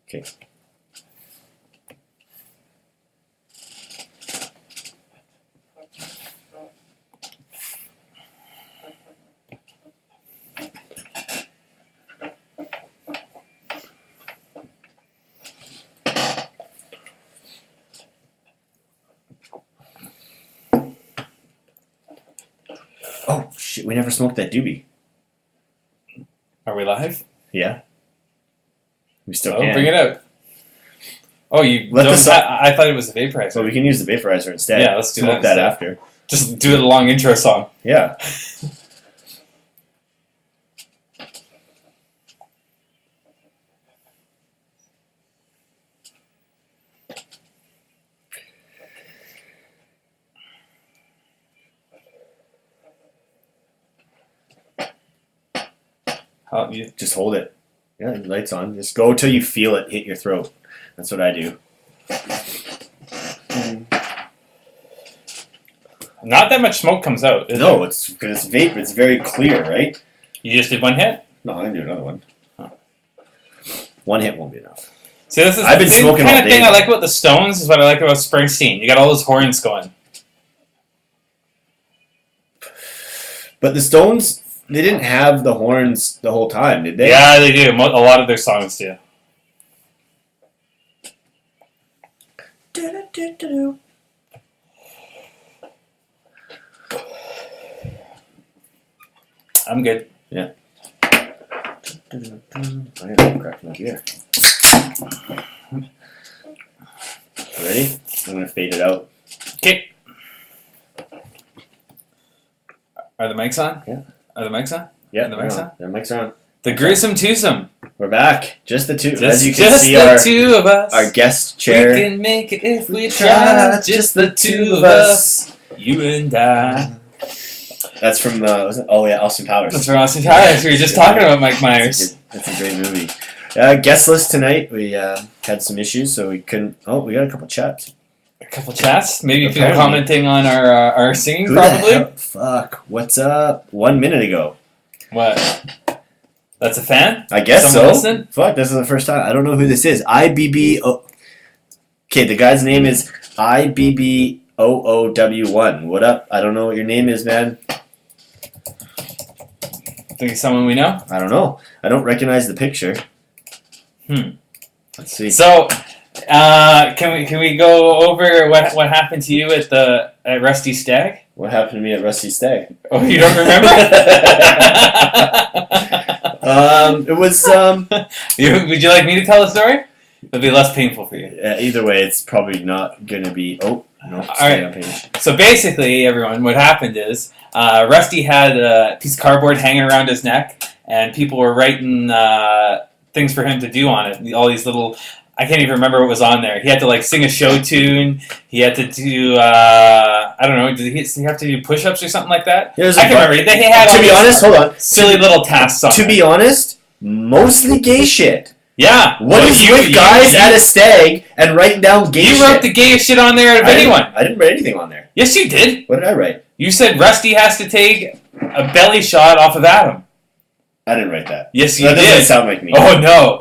Okay. Oh, shit, we never smoked that doobie. Are we live? Yeah. We still Oh, can. bring it out. Oh, you Let don't this I thought it was the vaporizer. So we can use the vaporizer instead. Yeah, let's do Smoke that that instead. after. Just do a long intro song. Yeah. You Just hold it. Yeah, the light's on. Just go till you feel it hit your throat. That's what I do. Not that much smoke comes out. Is No, there? it's because it's vapor. It's very clear, right? You just did one hit? No, I'm gonna do another one. One hit won't be enough. See, this is I've the been smoking kind all of thing day. I like about the Stones is what I like about Springsteen. You got all those horns going. But the Stones, they didn't have the horns the whole time, did they? Yeah, they do. A lot of their songs do. I'm good. Yeah. I gotta crack my beer. Ready? I'm gonna fade it out. Okay. Are the mics on? Yeah. Are the mics on? Yeah, And the mics on? The mics are on. The gruesome twosome. We're back. Just the two. Just, As you can just see, the two of us. our guest chair. We can make it if we try. Just the two of us. You and I. That's from was it? Oh yeah, Austin Powers. That's from Austin Powers. We were just talking about Mike Myers. That's a great movie. Guest list tonight. We had some issues, so we couldn't. Oh, we got a couple chats. A couple chats. Maybe people Apparently. commenting on our singing, Who the probably. hell- Fuck. What's up? 1 minute ago. What? That's a fan? I guess Someone so. listening? Fuck. This is the first time. I don't know who this is. IBBO. Okay, the guy's name is IBBOOW1. What up? I don't know what your name is, man. Think it's someone we know? I don't know. I don't recognize the picture. Let's see. So, can we go over what happened to you at Rusty Stag? What happened to me at Rusty Stag? Oh, you don't remember? It was Would you like me to tell the story? It'll be less painful for you. either way. It's probably not gonna be. Oh no! All right. So basically, everyone, what happened is Rusty had a piece of cardboard hanging around his neck, and people were writing things for him to do on it. All these little. I can't even remember what was on there. He had to sing a show tune. He had to do I don't know. Did he have to do push-ups or something like that? I can't remember. They had to be honest, hold on. silly little tasks on To there. be honest, mostly gay shit. Yeah. What is with guys at a stag and writing down gay shit? You wrote the gayest shit on there out of anyone. I didn't write anything on there. Yes, you did. What did I write? You said Rusty has to take a belly shot off of Adam. I didn't write that. Yes, you That doesn't did. sound like me. Oh no!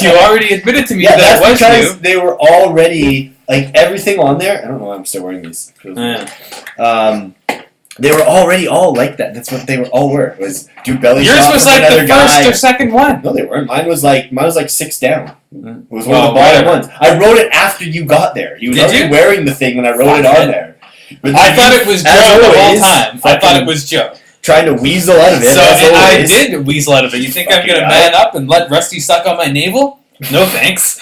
You already admitted to me Yeah, that that's was because you. they were already everything on there. I don't know why I'm still wearing these. Yeah. They were already all like that. That's what they were all were. Was do belly Yours shots was with like another the guy. first or second one. No, they weren't. Mine was like 6 down. It was one Well, of the bottom whatever. ones. I wrote it after you got there. You were Did already you? wearing the thing when I wrote it Fuck on it. there. But I then thought you, it was as Joe the whole always, time. I thought fucking it was Joe. trying to weasel out of it. So as and I always. did weasel out of it. You think I'm Fucking gonna guy. man up and let Rusty suck on my navel? No thanks.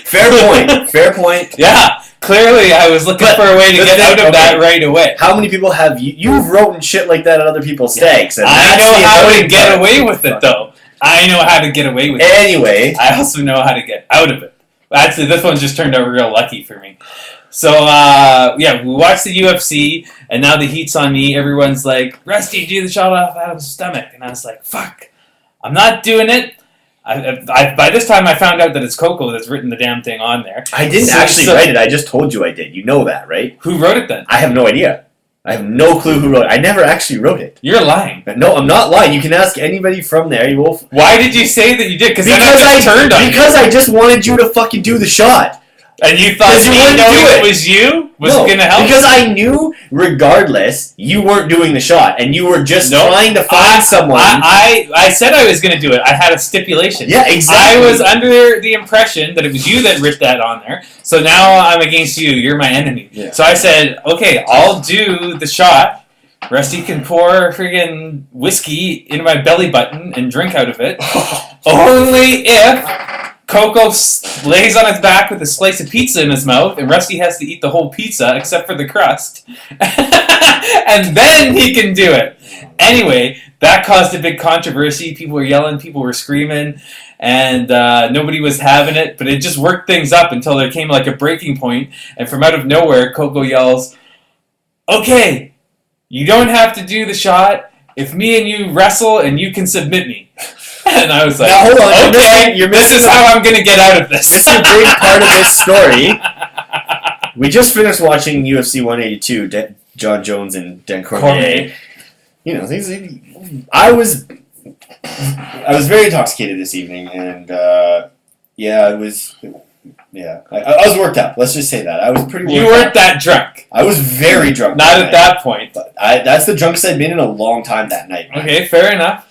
Fair point. Fair point. Yeah, clearly I was looking But for a way to the get thing- out of okay. that right away. How many people have you've written shit like that at other people's stags? And I that's know the how to annoying get part. away with it, though. I know how to get away with it. Anyway, I also know how to get out of it. Actually, this one just turned out real lucky for me. So, yeah, we watched the UFC, and now the heat's on me. Everyone's like, Rusty, do the shot off Adam's stomach. And I was like, fuck, I'm not doing it. By this time, I found out that it's Koko that's written the damn thing on there. I didn't actually write it. I just told you I did. You know that, right? Who wrote it then? I have no idea. I have no clue who wrote it. I never actually wrote it. You're lying. No, I'm not lying. You can ask anybody from there. You will. Why did you say that you did? Because I turned on you. Because I just wanted you to fucking do the shot. And you thought you knowing it was you was going to help? Because I knew, regardless, you weren't doing the shot, and you were just trying to find someone. I said I was going to do it. I had a stipulation. Yeah, exactly. I was under the impression that it was you that ripped that on there, so now I'm against you. You're my enemy. Yeah. So I said, okay, I'll do the shot. Rusty can pour friggin' whiskey into my belly button and drink out of it. Only if Koko lays on his back with a slice of pizza in his mouth, and Rusty has to eat the whole pizza except for the crust. And then he can do it. Anyway, that caused a big controversy. People were yelling, people were screaming, and nobody was having it. But it just worked things up until there came like a breaking point, and from out of nowhere, Koko yells, "Okay, you don't have to do the shot if me and you wrestle and you can submit me." And I was like, now, hold on, okay, this is how I'm going to get out of this. This is a big part of this story. We just finished watching UFC 182, John Jones and Dan Cormier. You know, I was very intoxicated this evening, and I was worked up. Let's just say that. I was pretty worked up. You weren't that drunk. I was very drunk. Not at that point. But that's the drunkest I'd been in a long time that night. Man. Okay, fair enough.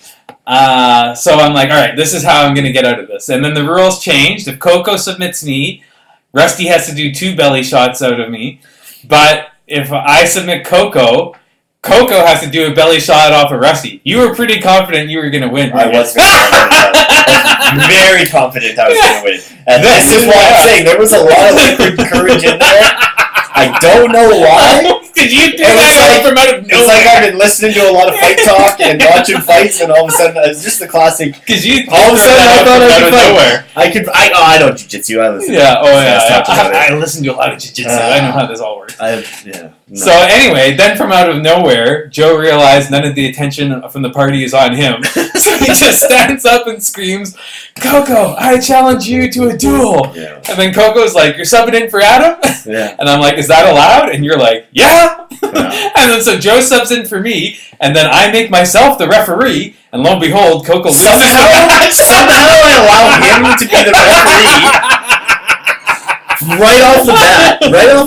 So I'm like, all right, this is how I'm going to get out of this. And then the rules changed. If Koko submits me, Rusty has to do 2 belly shots out of me. But if I submit Koko has to do a belly shot off of Rusty. You were pretty confident you were going to win. Right? I was very confident I was going to win. And this is why I'm saying there was a lot of liquid courage in there. I don't know why. Did you do that from out of nowhere? It's like I've been listening to a lot of fight talk and watching fights, and all of a sudden it's just the classic. All of a sudden I thought I could fight. I know jiu-jitsu. I listen. Yeah. I listen to a lot of jiu-jitsu. I know how this all works. No. So anyway, then from out of nowhere, Joe realized none of the attention from the party is on him, so he just stands up and screams, "Koko, I challenge you to a duel!" Yeah. And then Coco's like, "You're subbing in for Adam?" Yeah. And I'm like, "Is that allowed?" And you're like, "Yeah." And then so Joe subs in for me, and then I make myself the referee, and lo and behold, Koko loses the match. Somehow I allow him to be the referee. Right off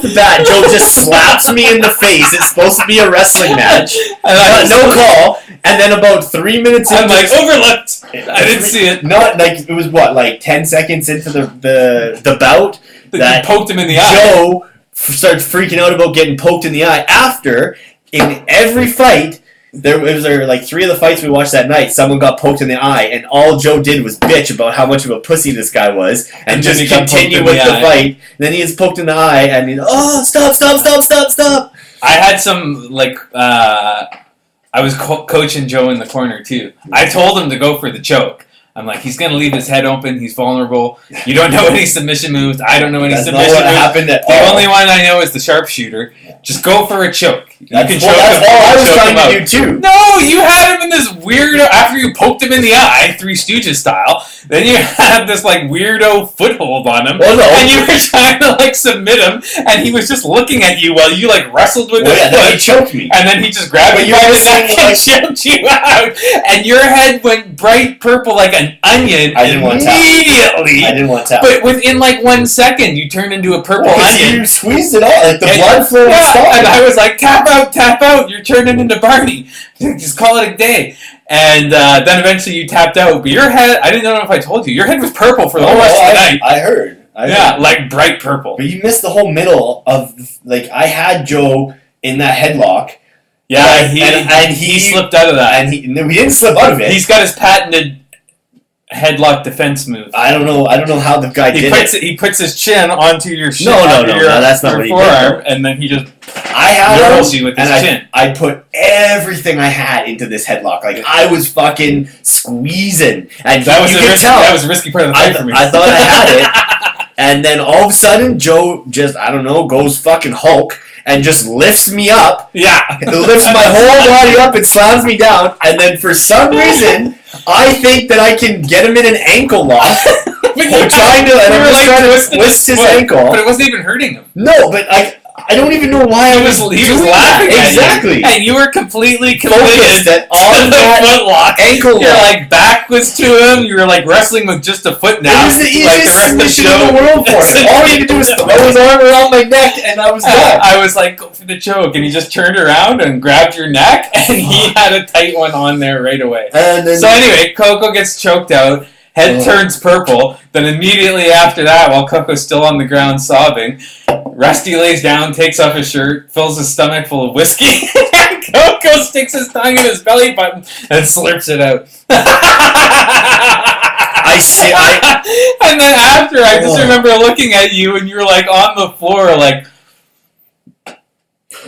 the bat, Joe just slaps me in the face. It's supposed to be a wrestling match. And no call. And then about 3 minutes into I'm like, overlooked. I didn't see it. Not like it was what, like 10 seconds into the bout that you poked him in the eye. Joe starts freaking out about getting poked in the eye. After, in every fight, there was like 3 of the fights we watched that night, someone got poked in the eye, and all Joe did was bitch about how much of a pussy this guy was, and just continue with the fight. And then he is poked in the eye, and he's, oh, stop. I had some, I was coaching Joe in the corner, too. I told him to go for the choke. I'm like, he's going to leave his head open. He's vulnerable. You don't know any submission moves. I don't know any submission moves. The only one I know is the sharpshooter. Just go for a choke. That's all I was trying to do, too. No, you had him in this weirdo, after you poked him in the eye, Three Stooges style, then you had this, weirdo foothold on him, and you were trying to, submit him, and he was just looking at you while you, wrestled with his foot. Then he choked me. And then he just grabbed you by the neck and choked you out, and your head went bright purple like an onion immediately. I didn't want to tap. But within, 1 second, you turned into a purple onion. You squeezed it all, the blood flow was stopped. And I was like, tap out, you're turning into Barney. Just call it a day. And then eventually you tapped out. But your head, I didn't know if I told you, your head was purple for the whole rest of the night. I heard. Bright purple. But you missed the whole middle of, I had Joe in that headlock. Yeah, he slipped out of that. And we didn't slip out of it. He's got his patented headlock defense move. I don't know how the guy did it. He puts his chin onto your shin. No, that's not what he forearm, did. And then he just rolls you with his chin. I put everything I had into this headlock. I was fucking squeezing. And that was a risky part of the fight for me. I thought I had it. And then all of a sudden, Joe just, goes fucking Hulk and just lifts me up. Yeah. Lifts my whole body up and slams me down. And then for some reason, I think that I can get him in an ankle lock. I'm trying to twist his ankle. But it wasn't even hurting him. No, but I don't even know why he was laughing at exactly. You. And you were completely committed on that foot lock. Ankle Your lock. like back was to him. You were like wrestling with just a foot now. It was the easiest submission in the world for him. All he had to do was throw his arm around my neck, and I was done. I was like, go for the choke, and he just turned around and grabbed your neck, and he had a tight one on there right away. And then, so anyway, Koko gets choked out. Head turns purple. Then immediately after that, while Koko's still on the ground sobbing, Rusty lays down, takes off his shirt, fills his stomach full of whiskey, and Koko sticks his tongue in his belly button and slurps it out. And then after, I just remember looking at you, and you were like on the floor, like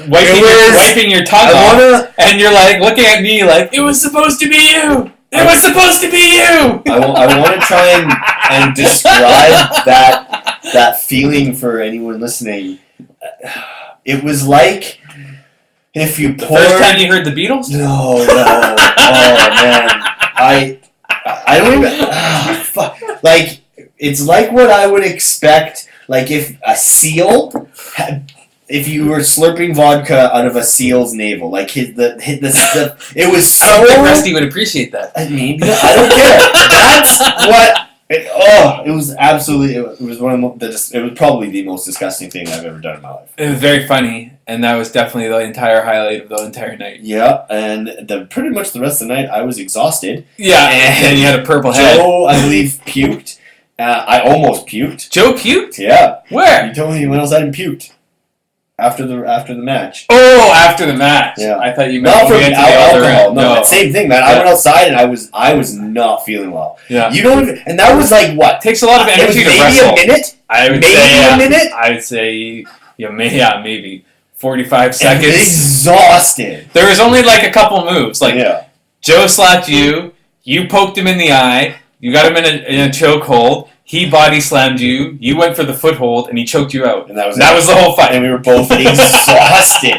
wiping your tongue off, and you're like looking at me like, it was supposed to be you. It was supposed to be you! I want to try and describe that feeling for anyone listening. It was like if you poured... The first time you heard the Beatles? No. Oh, man. I don't even... fuck. Like, it's like what I would expect, like if a seal had... If you were slurping vodka out of a seal's navel, like it was so... I don't think Rusty would appreciate that. Maybe I don't care. That's what... It was absolutely... It was one of the... It was probably the most disgusting thing I've ever done in my life. It was very funny, and that was definitely the entire highlight of the entire night. Yeah, and pretty much the rest of the night, I was exhausted. Yeah, and you had a purple head. Joe, I believe, puked. I almost puked. Joe puked? Yeah. Where? He told me he went outside and puked. After the match. Oh, after the match. Yeah. I thought you meant not from alcohol. No, same thing, man. Yeah. I went outside and I was not feeling well. Yeah. You don't even, and that was like what? It takes a lot of energy to wrestle. Maybe a minute. I would say a minute. I would say maybe 45 seconds. Exhausted. There was only like a couple moves. Like Joe slapped you. You poked him in the eye. You got him in a chokehold. He body slammed you. You went for the foothold, and he choked you out. And that was the whole fight. And we were both exhausted.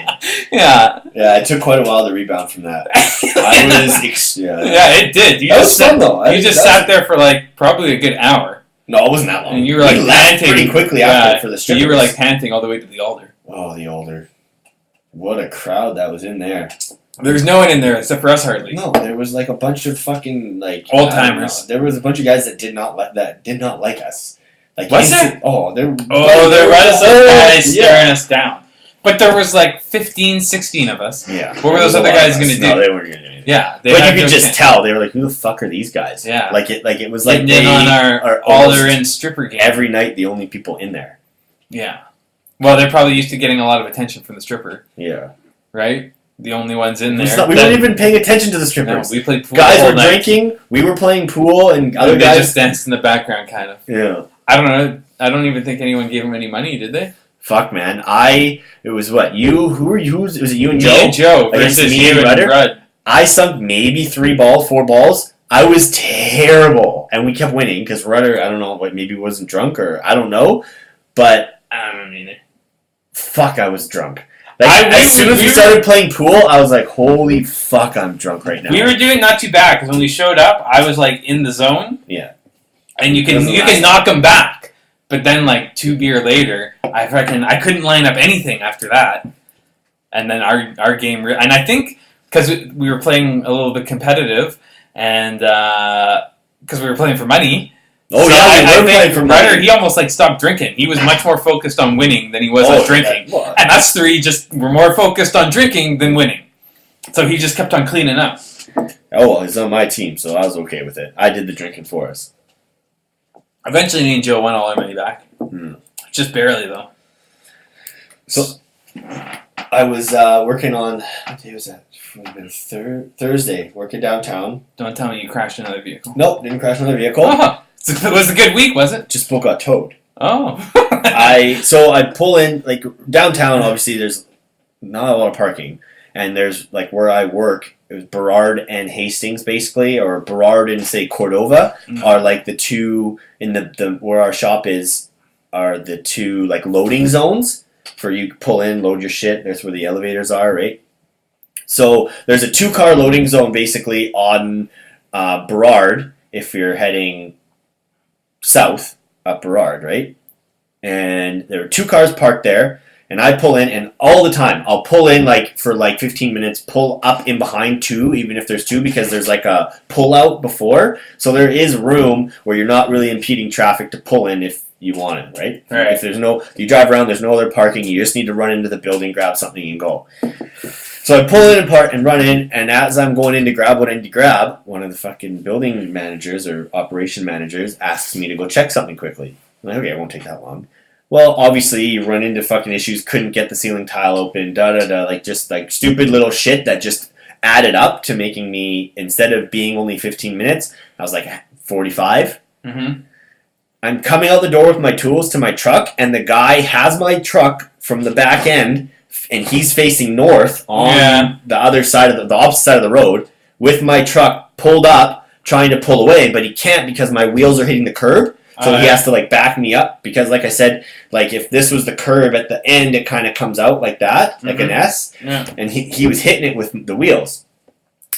Yeah. Yeah, it took quite a while to rebound from that. Yeah, it did. That was fun though. You just sat there for like probably a good hour. No, it wasn't that long. And you were like panting pretty quickly after for the strippers. You were like panting all the way to the altar. Oh, the altar! What a crowd that was in there. There was no one in there except for us, hardly. No, there was like a bunch of fucking like old timers. There was a bunch of guys that did not like us. Like was there? Oh, there was guys staring us down. But there was like 15, 16 of us. Yeah. What were those other guys going to do? No, they weren't going to do anything. Yeah. But you could just tell. They were like, who the fuck are these guys? Yeah. Like it was like they on our all-in stripper game. Every night, the only people in there. Yeah. Well, they're probably used to getting a lot of attention from the stripper. Yeah. Right? The only ones in there. We weren't even paying attention to the strippers. No, we played pool. Guys were drinking. We were playing pool, and other guys just danced in the background, kind of. Yeah. I don't know. I don't even think anyone gave them any money, did they? Fuck, man. It was what? You? Who were you? Was it you and Joe? Me and Joe versus you and Rudd. I sunk maybe 4 balls. I was terrible, and we kept winning because Rudder, I don't know, like maybe wasn't drunk or I don't know, but I don't mean it. Fuck, I was drunk. Like, as soon as we started playing pool, I was like, holy fuck, I'm drunk right now. We were doing not too bad, because when we showed up, I was, like, in the zone. Yeah. And you can knock them back. But then, like, 2 beer later, I couldn't line up anything after that. And then our game... And I think, because we were playing a little bit competitive, and because we were playing for money... Oh, so yeah, we were playing for money. Ryder, he almost like stopped drinking. He was much more focused on winning than he was on drinking. And us three just were more focused on drinking than winning. So he just kept on cleaning up. Oh, well, he's on my team, so I was okay with it. I did the drinking for us. Eventually, me and Joe won all our money back. Just barely, though. So, I was working on... What day was that? Thursday, working downtown. Don't tell me you crashed another vehicle. Nope, didn't crash another vehicle. Oh, it was a good week, was it? Just both got towed. Oh. I pull in, like, downtown, obviously, there's not a lot of parking. And there's, like, where I work, it was Burrard and Hastings, basically, or Burrard and, say, Cordova, are, like, the two, in the where our shop is, are the two, like, loading zones for you to pull in, load your shit. That's where the elevators are, right? So there's a 2-car loading zone, basically, on Burrard, if you're heading south up Burrard, right? And there were 2 cars parked there, And I pull in, and all the time, I'll pull in like for like 15 minutes, pull up in behind two, even if there's two, because there's like a pull out before. So there is room where you're not really impeding traffic to pull in if you want it, right? Right. If there's no, you drive around, there's no other parking, you just need to run into the building, grab something, and go. So I pull in and run in, and as I'm going in to grab what I need to grab, one of the fucking building managers or operation managers asks me to go check something quickly. I'm like, okay, it won't take that long. Well, obviously, you run into fucking issues, couldn't get the ceiling tile open, like just like stupid little shit that just added up to making me, instead of being only 15 minutes, I was like 45. Mm-hmm. I'm coming out the door with my tools to my truck, and the guy has my truck from the back end, and he's facing north on the other side of the opposite side of the road, with my truck pulled up, trying to pull away, but he can't because my wheels are hitting the curb. So he has to like back me up because, like I said, like if this was the curb at the end, it kind of comes out like that, like an S. Yeah. And he was hitting it with the wheels,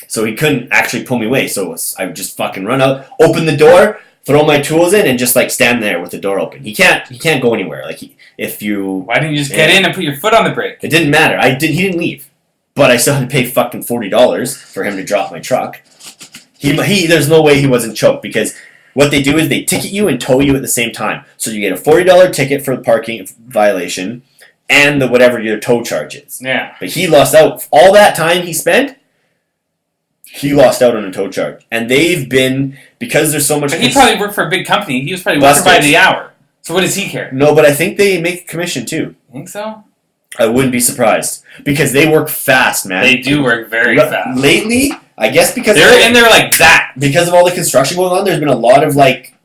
so he couldn't actually pull me away. So I would just fucking run out, open the door, throw my tools in, and just like stand there with the door open. He can't go anywhere. Like if you, why didn't you just get in and put your foot on the brake? It didn't matter. He didn't leave, but I still had to pay fucking $40 for him to drop my truck. There's no way he wasn't choked because. What they do is they ticket you and tow you at the same time. So you get a $40 ticket for the parking violation and whatever your tow charge is. Yeah. But he lost out. All that time he spent, he lost out on a tow charge. And they've been, because there's so much... But he probably worked for a big company. He was probably working by the hour. So what does he care? No, but I think they make a commission too. Think so? I wouldn't be surprised. Because they work fast, man. They do work very fast. Lately... I guess because they're in there like that. Because of all the construction going on, there's been a lot of like,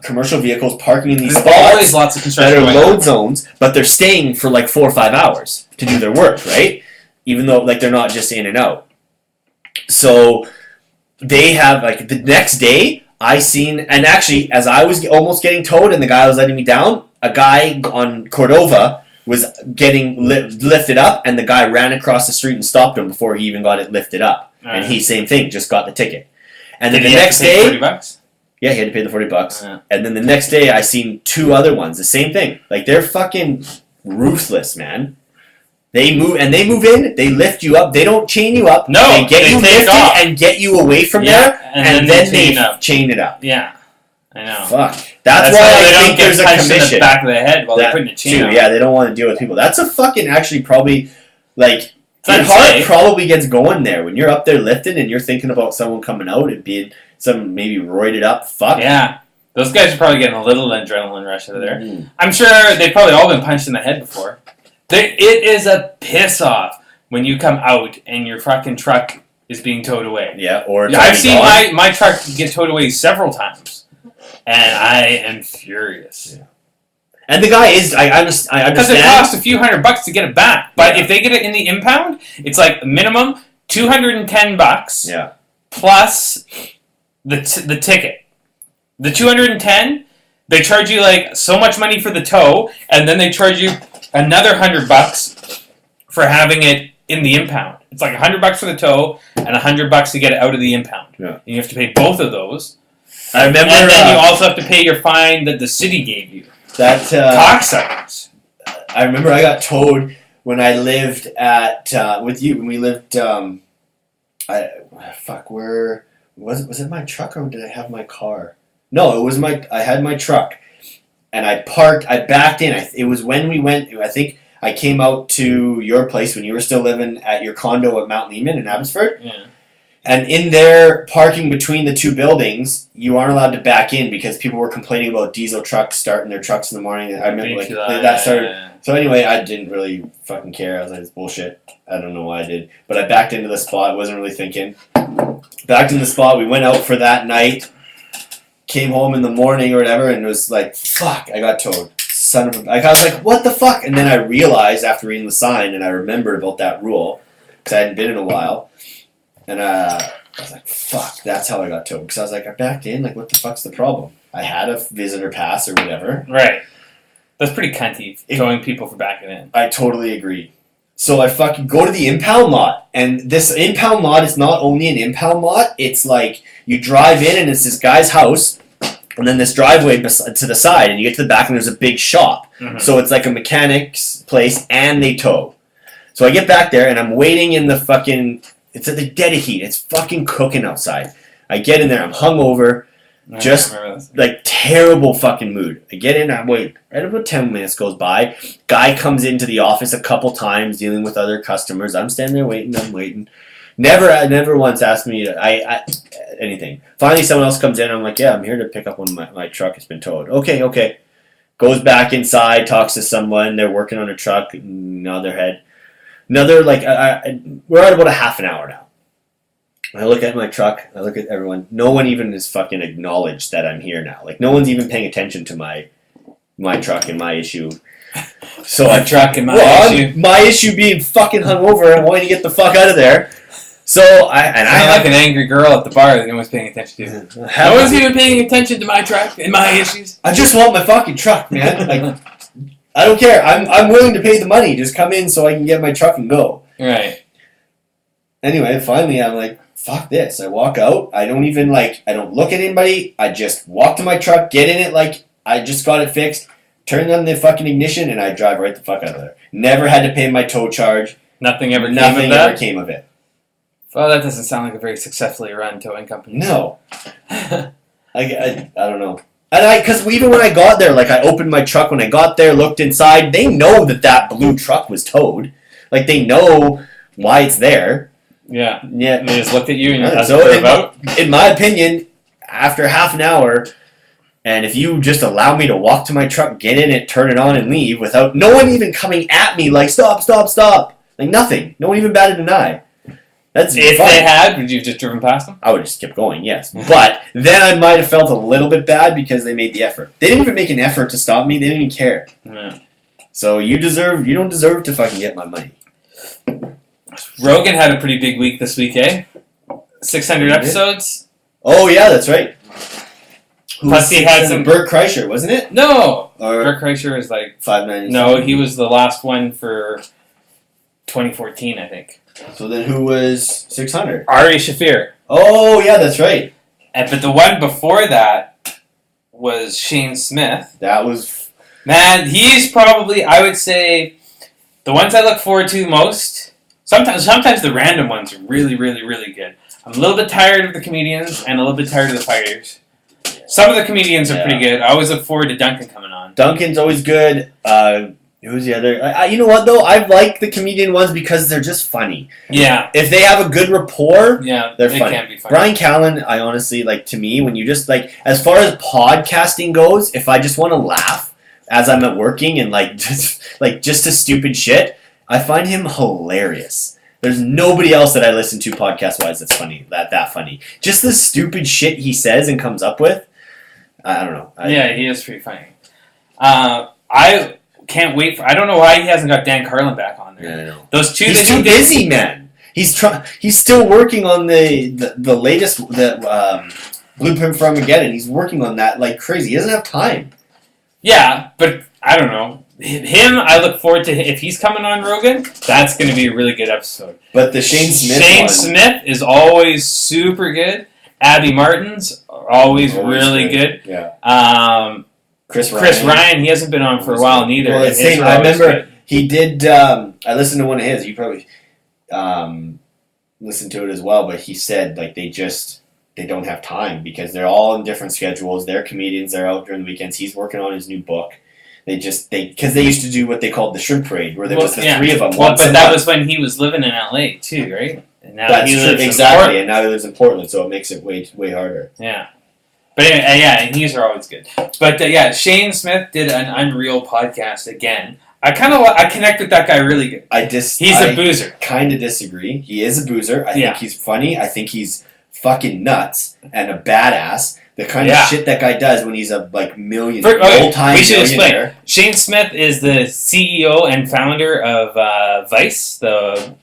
commercial vehicles parking in these spots. Always lots of construction that are load zones, but they're staying for like 4 or 5 hours to do their work, right? Even though like they're not just in and out. So they have like the next day I seen, and actually as I was almost getting towed and the guy was letting me down, a guy on Cordova was getting lifted up, and the guy ran across the street and stopped him before he even got it lifted up. Right. And he, same thing, just got the ticket. And then the next day... $40? Yeah, he had to pay the $40. Yeah. And then the next day, I seen 2 other ones, the same thing. Like, they're fucking ruthless, man. They move in, they lift you up, they don't chain you up. No, they get you lifted off and get you away from there, and then they chain it up. Yeah. I know. Fuck. That's why I think there's a commission. In the back of the head while they're putting a chain on. Yeah, they don't want to deal with people. That's a fucking actually probably like your heart probably gets going there when you're up there lifting and you're thinking about someone coming out and being some maybe roided up fuck. Yeah. Those guys are probably getting a little adrenaline rush out of there. Mm-hmm. I'm sure they've probably all been punched in the head before. It is a piss off when you come out and your fucking truck is being towed away. Yeah, or I've seen my truck get towed away several times. And I am furious. Yeah. And the guy is, I understand. Because it costs a few $100 to get it back. But if they get it in the impound, it's like minimum $210 plus the ticket. The $210, they charge you like so much money for the tow, and then they charge you another $100 for having it in the impound. It's like $100 for the tow and $100 to get it out of the impound. Yeah. And you have to pay both of those. I remember, and then you also have to pay your fine that the city gave you. That cocksuckers. I remember I got towed when I lived at with you when we lived. Where was it? My truck or did I have my car? No, it was I had my truck, and I parked. I backed in. It was when we went. I think I came out to your place when you were still living at your condo at Mount Lehman in Abbotsford. Yeah. And in there, parking between the 2 buildings, you aren't allowed to back in because people were complaining about diesel trucks starting their trucks in the morning. I remember that started. Yeah. So anyway, I didn't really fucking care. I was like, it's bullshit. I don't know why I did. But I backed into the spot. I wasn't really thinking. Backed in the spot. We went out for that night. Came home in the morning or whatever, and it was like, fuck, I got towed. Son of a... I was like, what the fuck? And then I realized after reading the sign, and I remembered about that rule, because I hadn't been in a while. And I was like, fuck, that's how I got towed. Because I was like, I backed in, like, what the fuck's the problem? I had a visitor pass or whatever. Right. That's pretty cunty, towing people for backing in. I totally agree. So I fucking go to the impound lot. And this impound lot is not only an impound lot, it's like, you drive in and it's this guy's house. and then this driveway to the side, and you get to the back, and there's a big shop. Mm-hmm. So it's like a mechanic's place, and they tow. So I get back there, and I'm waiting in the fucking... It's at the dead of heat. It's fucking cooking outside. I get in there, I'm hungover, just like terrible fucking mood. I get in, I wait. Right about 10 minutes goes by. Guy comes into the office a couple times dealing with other customers. I'm standing there waiting, I'm waiting. Never once asked me anything. Finally, someone else comes in. I'm like, yeah, I'm here to pick up when my truck has been towed. Okay. Goes back inside, talks to someone. They're working on a truck. Nod their head. Another, like, we're at about a half an hour now. I look at my truck. I look at everyone. No one even has fucking acknowledged that I'm here now. Like, no one's even paying attention to my truck and my issue. So my truck and my issue. My issue being fucking hungover and wanting to get the fuck out of there. So I like an angry girl at the bar that no one's paying attention to. No one's even paying attention to my truck and my issues. I just want my fucking truck, man. Like, I don't care. I'm willing to pay the money. Just come in so I can get my truck and go. Right. Anyway, finally I'm like, fuck this. I walk out. I don't look at anybody. I just walk to my truck, get in it like I just got it fixed, turn on the fucking ignition, and I drive right the fuck out of there. Never had to pay my tow charge. Nothing ever came of it. Well, that doesn't sound like a very successfully run towing company. No. I don't know. And because even when I got there, like, I opened my truck when I got there, looked inside, they know that blue truck was towed. Like, they know why it's there. Yeah. Yeah. And they just looked at you and you asked so about. In my opinion, after half an hour, and if you just allow me to walk to my truck, get in it, turn it on, and leave without no one even coming at me like, stop. Like, nothing. No one even batted an eye. That's if fine. They had, would you have just driven past them? I would have just kept going, yes. But then I might have felt a little bit bad because they made the effort. They didn't even make an effort to stop me. They didn't even care. Yeah. So you don't deserve to fucking get my money. Rogan had a pretty big week this week, eh? 600 episodes. Oh, yeah, that's right. Plus he had some... Bert Kreischer, wasn't it? No! Bert Kreischer is like... 590. No, he was the last one for 2014, I think. So then who was 600? Ari Shaffir. Oh, yeah, that's right. But the one before that was Shane Smith. That was... Man, he's probably, I would say, the ones I look forward to most. Sometimes the random ones are really, really, really good. I'm a little bit tired of the comedians and a little bit tired of the fighters. Some of the comedians are pretty good. I always look forward to Duncan coming on. Duncan's always good. Who's the other? You know what, though? I like the comedian ones because they're just funny. Yeah. If they have a good rapport, they're funny. Can be funny. Brian Callen, I honestly, like, to me, when you just, like, as far as podcasting goes, if I just want to laugh as I'm at working and, like, just a stupid shit, I find him hilarious. There's nobody else that I listen to podcast-wise that's funny, that funny. Just the stupid shit he says and comes up with, I don't know. He is pretty funny. I can't wait for... I don't know why he hasn't got Dan Carlin back on there. Yeah, I know. Those two... He's too busy, man. He's still working on the latest Blueprint for Armageddon. He's working on that like crazy. He doesn't have time. Yeah, but I don't know. Him, I look forward to... If he's coming on Rogan, that's going to be a really good episode. But the Shane Smith Smith is always super good. Abby Martin's always really good. Yeah. Chris Ryan, he hasn't been on for a while neither. Well, I remember he did... I listened to one of his. You probably listened to it as well, but he said like they don't have time because they're all in different schedules. They're comedians. They're out during the weekends. He's working on his new book. Because they used to do what they called the Shrimp Parade, where there was the three of them. Well, but that was when he was living in LA too, right? And now that's true, exactly. And now he lives in Portland, so it makes it way harder. Yeah. But anyway, and these are always good. But Shane Smith did an Unreal podcast again. I connect with that guy really good. He's a boozer. Kind of disagree. He is a boozer. I think he's funny. I think he's fucking nuts and a badass. The kind of shit that guy does when he's a multi-time millionaire. We should explain. Shane Smith is the CEO and founder of Vice, the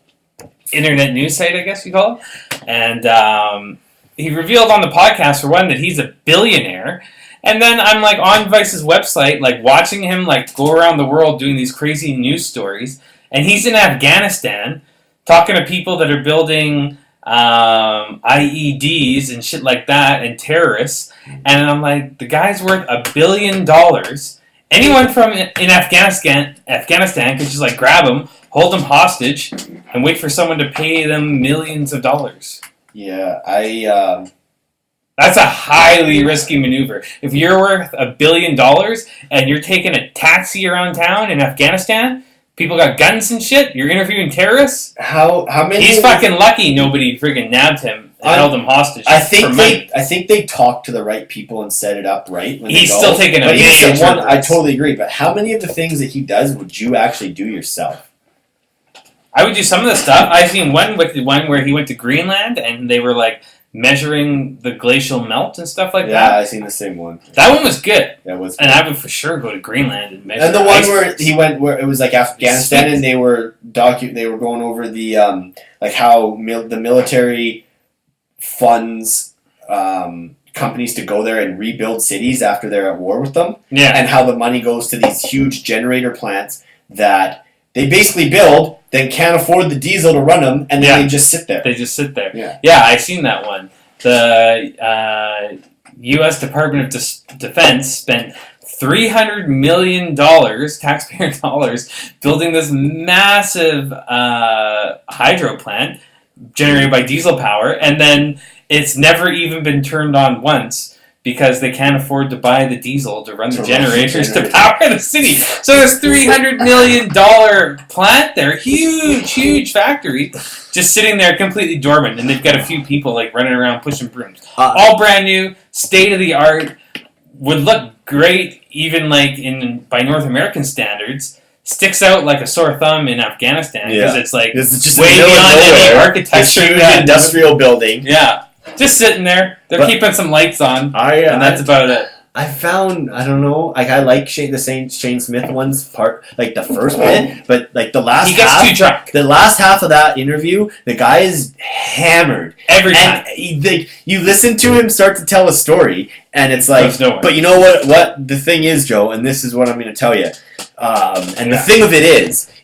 internet news site, I guess you call it. And he revealed on the podcast, for one, that he's a billionaire. And then I'm like on Vice's website, like watching him like go around the world doing these crazy news stories. And he's in Afghanistan talking to people that are building IEDs and shit like that, and terrorists. And I'm like, the guy's worth $1 billion. Anyone from in Afghanistan could just like grab him, hold him hostage, and wait for someone to pay them millions of dollars. Yeah, That's a highly risky maneuver. If you're worth $1 billion and you're taking a taxi around town in Afghanistan, people got guns and shit, you're interviewing terrorists. How many? He's fucking lucky nobody friggin' nabbed him and held him hostage. I think they talked to the right people and set it up right. When he's still taking a major one. I totally agree. But how many of the things that he does would you actually do yourself? I would do some of the stuff. I've seen one where he went to Greenland and they were like measuring the glacial melt and stuff like that. Yeah, I've seen the same one. That one was good. That was good. And I would for sure go to Greenland and measure. And the one where he went, where it was like Afghanistan, and they were going over the like how the military funds companies to go there and rebuild cities after they're at war with them. Yeah. And how the money goes to these huge generator plants that they basically build, then can't afford the diesel to run them, and then they just sit there. They just sit there. Yeah, I've seen that one. The U.S. Department of Defense spent $300 million, taxpayer dollars, building this massive hydro plant generated by diesel power, and then it's never even been turned on once because they can't afford to buy the diesel to run the generators to power the city. So this $300 million plant there, huge factory, just sitting there completely dormant, and they've got a few people like running around pushing brooms. All brand new, state of the art, would look great even like by North American standards. Sticks out like a sore thumb in Afghanistan because it's like just way beyond any architecture. This huge industrial building. Yeah. Just sitting there. They're keeping some lights on. And that's about it. I found, I don't know, like I like Shane Smith one's part, like the first bit, but like the last half. He gets too drunk. The last half of that interview, the guy is hammered. Every time. You listen to him start to tell a story, and it's like, but you know what the thing is, Joe, and this is what I'm going to tell you. And the thing of it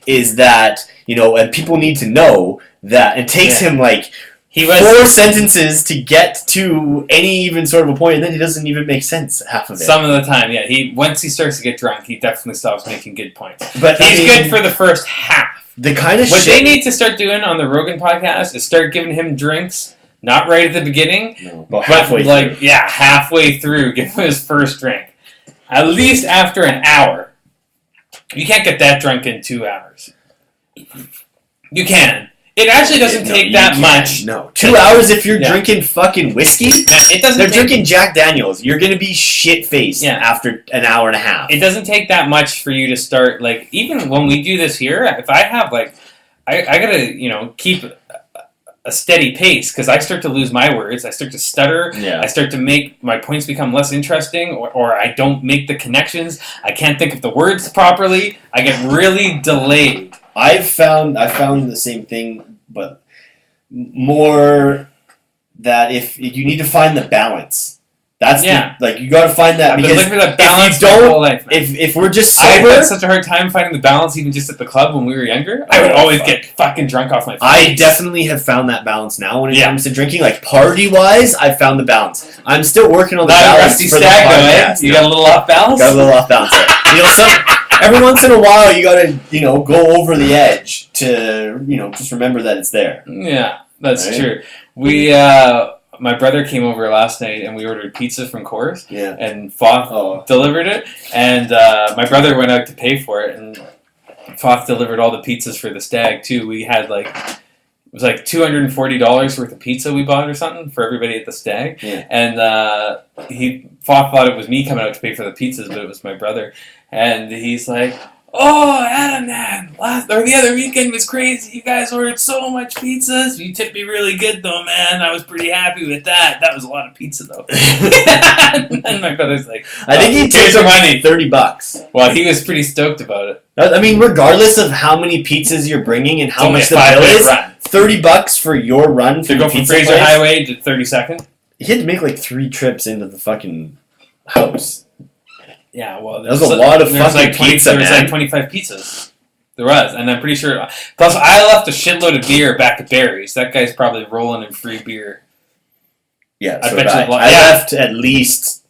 is that, and people need to know that it takes him like 4 sentences to get to any even sort of a point, and then it doesn't even make sense half of it. Some of the time, yeah. Once he starts to get drunk, he definitely stops making good points. But he's good for the first half. The kind of what they need to start doing on the Rogan podcast is start giving him drinks, not right at the beginning, but halfway through. Halfway through, give him his first drink. At least after an hour. You can't get that drunk in 2 hours. You can. It actually doesn't take that much. No. 2 hours if you're drinking fucking whiskey? It doesn't. They're drinking Jack Daniels. You're going to be shit-faced after an hour and a half. It doesn't take that much for you to start, like, even when we do this here, if I have, like, I got to, keep a steady pace because I start to lose my words. I start to stutter. Yeah. I start to make my points become less interesting or I don't make the connections. I can't think of the words properly. I get really delayed. I found the same thing, but more that if you need to find the balance. That's you got to find that. I've because been looking for that balance if you don't, my whole life, if we're just sober, I had such a hard time finding the balance even just at the club when we were younger. I would always get fucking drunk off my face. I definitely have found that balance now when it comes to drinking. Like party wise, I've found the balance. I'm still working on the balance rusty for stag, the podcast. You got a little off balance. Got a little off balance. Every once in a while, you got to go over the edge to just remember that it's there. Yeah, that's true. We. My brother came over last night and we ordered pizza from Coors. Yeah. And Foth delivered it. And my brother went out to pay for it. And Foth delivered all the pizzas for the stag, too. We had it was like $240 worth of pizza we bought or something for everybody at the stag. Yeah. And Foth thought it was me coming out to pay for the pizzas, but it was my brother. And he's like, "Oh, Adam, man, the other weekend was crazy. You guys ordered so much pizzas. You tipped me really good, though, man. I was pretty happy with that. That was a lot of pizza, though." And my brother's like, I think he takes money, $30. Well, he was pretty stoked about it. I mean, regardless of how many pizzas you're bringing and how much the bill is, $30 for your run to go from Fraser Highway to 32nd. He had to make like 3 trips into the fucking house. Yeah, well, that was a lot of fucking pizza, man. There was like 25 pizzas. There was, and I'm pretty sure. Plus, I left a shitload of beer back at Barry's. That guy's probably rolling in free beer. Yeah, I so bet did you. I left at least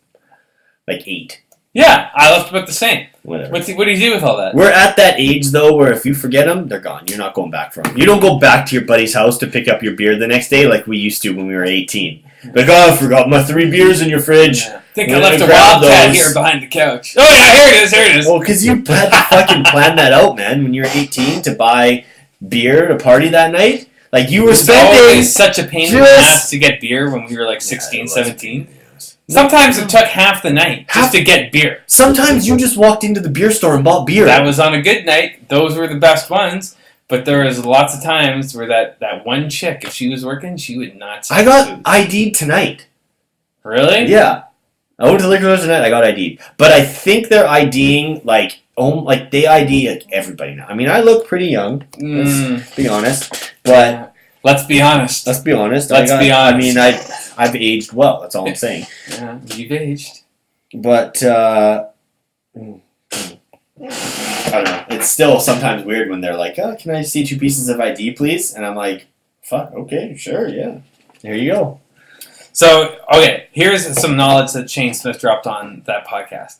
like 8. Yeah, I left about the same. Whatever. What do you do with all that? We're at that age though where if you forget them, they're gone. You're not going back for them. You don't go back to your buddy's house to pick up your beer the next day like we used to when we were 18. Like, oh, I forgot my 3 beers in your fridge. Yeah. I think I left a Wildcat here behind the couch. Oh yeah, here it is. Well, because you had to fucking plan that out, man. When you were 18 to buy beer to party that night, like you were spending. Always such a pain in the ass to get beer when we were like 16, 17. Sometimes it took half the night just to get beer. Sometimes you just walked into the beer store and bought beer. That was on a good night. Those were the best ones. But there was lots of times where that one chick, if she was working, she would not. I got ID'd tonight. Really? Yeah. I went to the liquor store tonight. I got ID'd, but I think they're IDing like they ID like everybody now. I mean, I look pretty young. Let's be honest, but let's be honest. Let's be honest. I mean, I've aged well. That's all I'm saying. Yeah, you've aged. But I don't know. It's still sometimes weird when they're like, "Oh, can I see 2 pieces of ID, please?" And I'm like, "Fuck, okay, sure, yeah. There you go." So, okay, here's some knowledge that Shane Smith dropped on that podcast.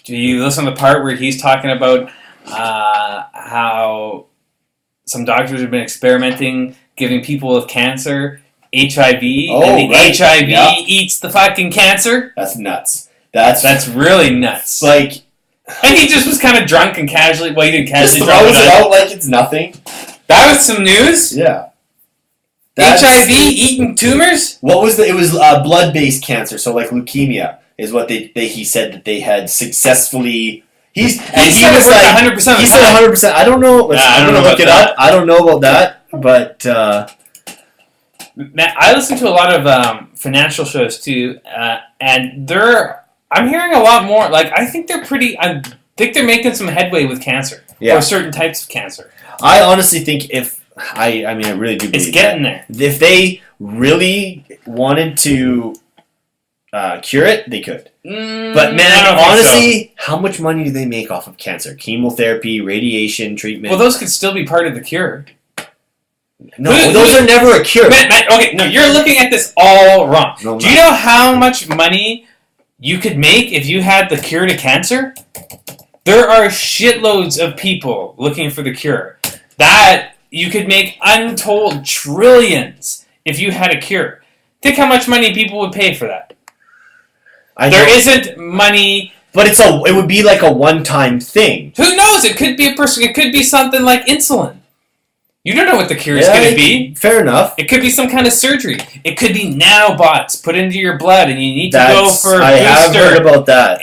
Do you listen to the part where he's talking about how some doctors have been experimenting giving people with cancer HIV, and the HIV eats the fucking cancer? That's nuts. That's really nuts. Like, and he just was kind of drunk and casually. Well, he didn't casually drunk it out like it's nothing. That was some news. Yeah. HIV eating tumors? What was it was blood-based cancer, so like leukemia is what he said that they had successfly. He said 100%. He said 100%. I don't know. I'm gonna look it up. I don't know about that, but Matt, I listen to a lot of financial shows too, and I'm hearing a lot more. Like I think they're making some headway with cancer or certain types of cancer. I honestly think I really do believe it's getting there. If they really wanted to cure it, they could. But man, honestly, how much money do they make off of cancer? Chemotherapy, radiation, treatment? Well, those could still be part of the cure. No, those are never a cure. Matt, okay, no, you're looking at this all wrong. No, do you know how much money you could make if you had the cure to cancer? There are shitloads of people looking for the cure. That you could make untold trillions if you had a cure. Think how much money people would pay for that. There isn't money, but it would be like a one-time thing. Who knows? It could be It could be something like insulin. You don't know what the cure is going to be. Fair enough. It could be some kind of surgery. It could be nanobots put into your blood, and you need to go for a booster. I have heard about that.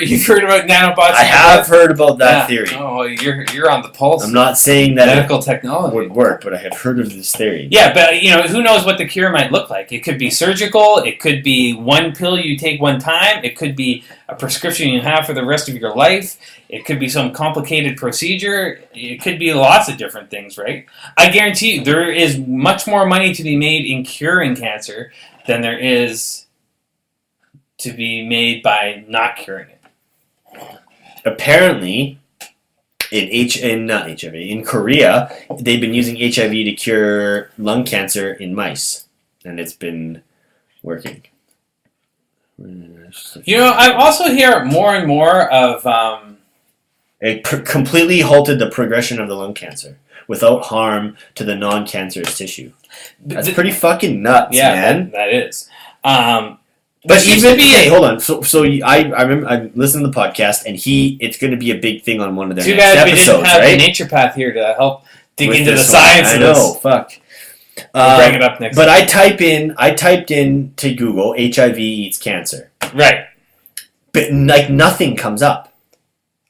You've heard about nanobots? I have heard about that theory. Oh, you're on the pulse. I'm not saying that medical technology would work, but I have heard of this theory. Yeah, but who knows what the cure might look like? It could be surgical. It could be one pill you take one time. It could be a prescription you have for the rest of your life. It could be some complicated procedure. It could be lots of different things, right? I guarantee you there is much more money to be made in curing cancer than there is to be made by not curing it. Apparently, in Korea, they've been using HIV to cure lung cancer in mice, and it's been working. I also hear more and more of... It completely halted the progression of the lung cancer without harm to the non-cancerous tissue. That's pretty fucking nuts, man. That is. But even hold on. So I remember I listened to the podcast, and it's going to be a big thing on one of their next episodes, we didn't have the naturopath here to help dig into the science of this. I know. Fuck. We'll bring it up next. But I typed in to Google HIV eats cancer. Right. But nothing comes up.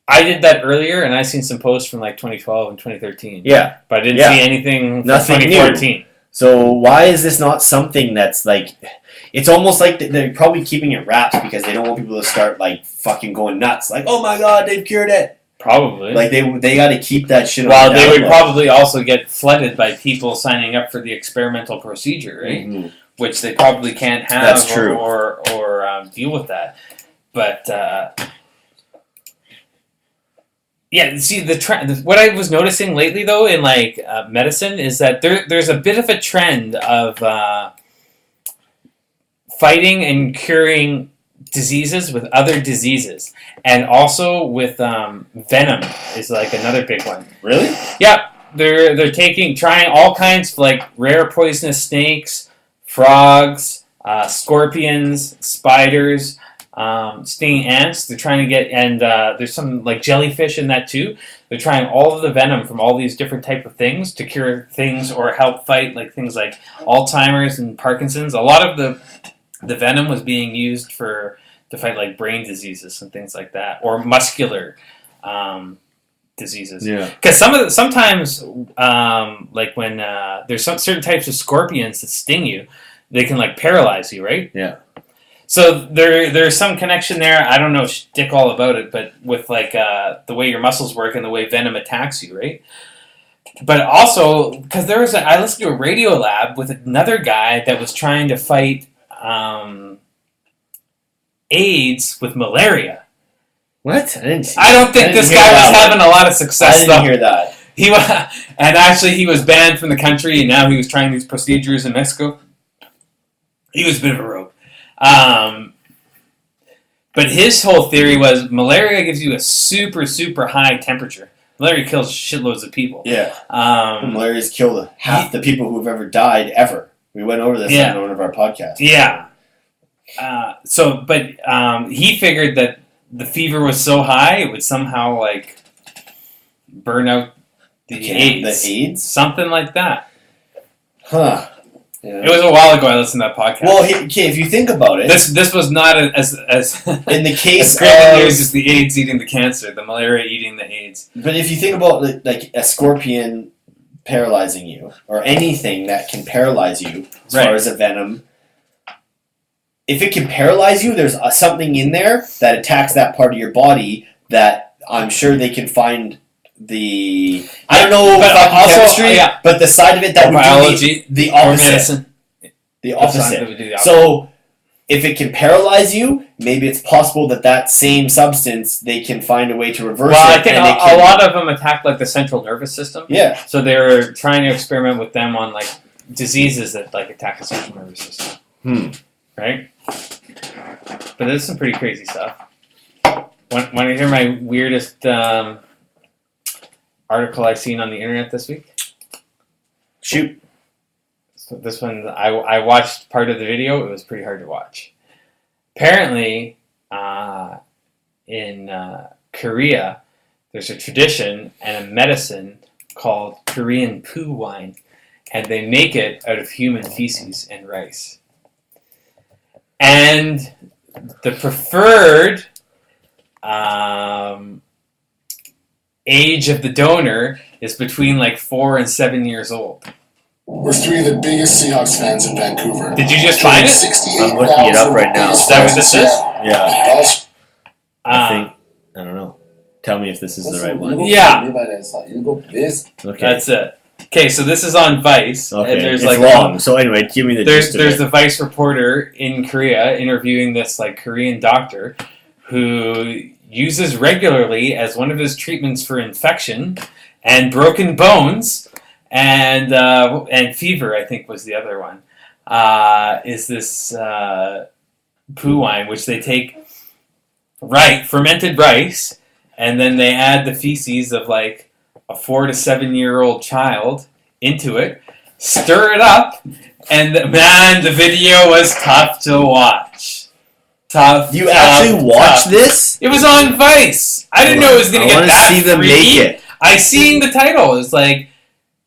I did that earlier, and I seen some posts from 2012 and 2013. Yeah. But I didn't see anything from 2014. New. So why is this not something that's it's almost like they're probably keeping it wraps because they don't want people to start fucking going nuts. Like, oh my god, they've cured it. Probably. They got to keep that shit on. Well, they would probably also get flooded by people signing up for the experimental procedure, right? Mm-hmm. Which they probably can't have. That's true. Or deal with that. But... Yeah, see, the trend. What I was noticing lately, though, in like medicine, is that there's a bit of a trend of fighting and curing diseases with other diseases, and also with venom is like another big one. Really? Yeah, they're trying all kinds of like rare poisonous snakes, frogs, scorpions, spiders. Stinging ants. They're trying to get, and there's some like jellyfish in that too. They're trying all of the venom from all these different type of things to cure things or help fight like things like Alzheimer's and Parkinson's. A lot of the venom was being used to fight like brain diseases and things like that, or muscular diseases. Yeah. Because sometimes like when there's some certain types of scorpions that sting you, they can like paralyze you, right? Yeah. So there's some connection there. I don't know dick all about it, but with like the way your muscles work and the way venom attacks you, right? But also because I listened to a Radio Lab with another guy that was trying to fight AIDS with malaria. What? I don't think this guy was having a lot of success. I didn't hear that. And actually he was banned from the country, and now he was trying these procedures in Mexico. He was a bit of a rogue. But his whole theory was malaria gives you a super, super high temperature. Malaria kills shitloads of people. Yeah. Malaria's killed half the people who have ever died ever. We went over this on one of our podcasts. Yeah. But he figured that the fever was so high it would somehow like burn out the AIDS. The AIDS? Something like that. Huh. Yeah. It was a while ago I listened to that podcast. Well, okay, if you think about it... This was not as in the case as great news as the AIDS eating the cancer, the malaria eating the AIDS. But if you think about like a scorpion paralyzing you, or anything that can paralyze you, as far as a venom, if it can paralyze you, there's something in there that attacks that part of your body that I'm sure they can find... I don't know about chemistry, but the side of it that would biology, do the opposite. The opposite. So, if it can paralyze you, maybe it's possible that same substance, they can find a way to reverse it. Well, I think a lot of them attack like the central nervous system. Yeah. So they're trying to experiment with them on like diseases that like attack the central nervous system. Right? But there's some pretty crazy stuff. Want to hear my weirdest... article I've seen on the internet this week? Shoot. So this one, I watched part of the video. It was pretty hard to watch. Apparently, in Korea, there's a tradition and a medicine called Korean poo wine, and they make it out of human feces and rice. And the preferred age of the donor is between like 4 and 7 years old. We're three of the biggest Seahawks fans in Vancouver. Did you just find it? I'm looking it up right now. Is that what this is? Yeah. I don't know. Tell me if this is the right one. Yeah. Okay. That's it. Okay, so this is on Vice. Okay, and there's it's like long. So anyway, give me the gist of it. There's the Vice reporter in Korea interviewing this like Korean doctor who uses regularly as one of his treatments for infection and broken bones and fever, I think was the other one, is this poo wine, which they take fermented rice, and then they add the feces of like a 4 to 7 year old child into it, stir it up, and the video was tough to watch. You actually watched this? It was on Vice. I didn't know it was going to get that see them freaky. make it. I seen the title. It's like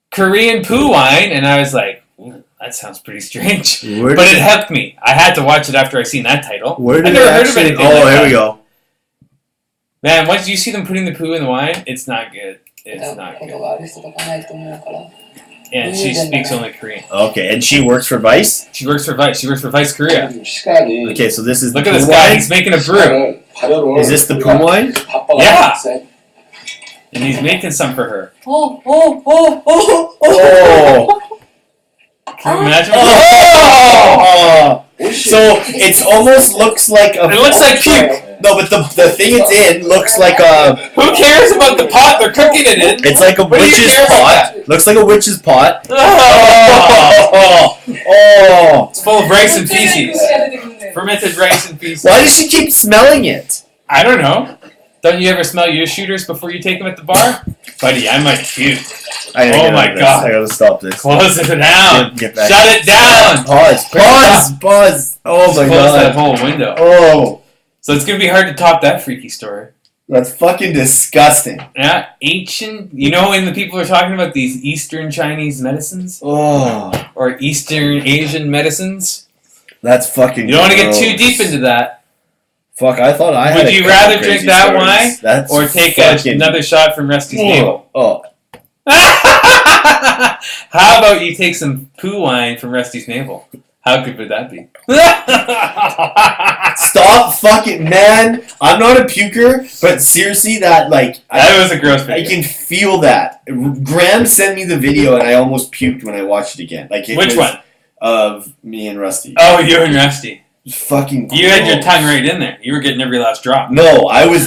Korean poo wine, and I was like, that sounds pretty strange. But it helped me. I had to watch it after I seen that title. Where did I never heard of anything like that. Here we go. Man, once you see them putting the poo in the wine, it's not good. It's not good. And she speaks only Korean. Okay, and she works for Vice? She works for Vice. She works for Vice Korea. Okay, so this is Look at this guy. He's making a brew. Is this the poo wine? Yeah. And he's making some for her. Oh! Can you imagine? Oh! So it almost looks like a... It looks like puke. No, but the thing it's in looks like a. Who cares about the pot they're cooking it in? It's like a What do you witch's care about pot. Looks like a witch's pot. Oh. Oh. It's full of rice and feces. Fermented rice and feces. Why does she keep smelling it? I don't know. Don't you ever smell your shooters before you take them at the bar? Buddy, I might puke. Oh my god. I gotta stop this. Close it down. Get back. Shut it down. Pause. Oh my Close that god. whole window. Oh. So it's going to be hard to top that freaky story. That's fucking disgusting. Yeah, ancient. You know when the people are talking about these Eastern Chinese medicines? Oh. Or Eastern Asian medicines? That's fucking You don't want to get gross. too deep into that. Fuck, I thought I had Would a you couple rather crazy drink that stories. wine That's or take fucking... another shot from Rusty's navel? Oh. How about you take some poo wine from Rusty's navel? How good would that be? Stop fucking, man. I'm not a puker, but seriously, that, like... That was a gross video. I can feel that. Graham sent me the video, and I almost puked when I watched it again. Like Which one? Of me and Rusty. Oh, you and Rusty. Fucking You had your gross. tongue right in there. You were getting every last drop. No, I was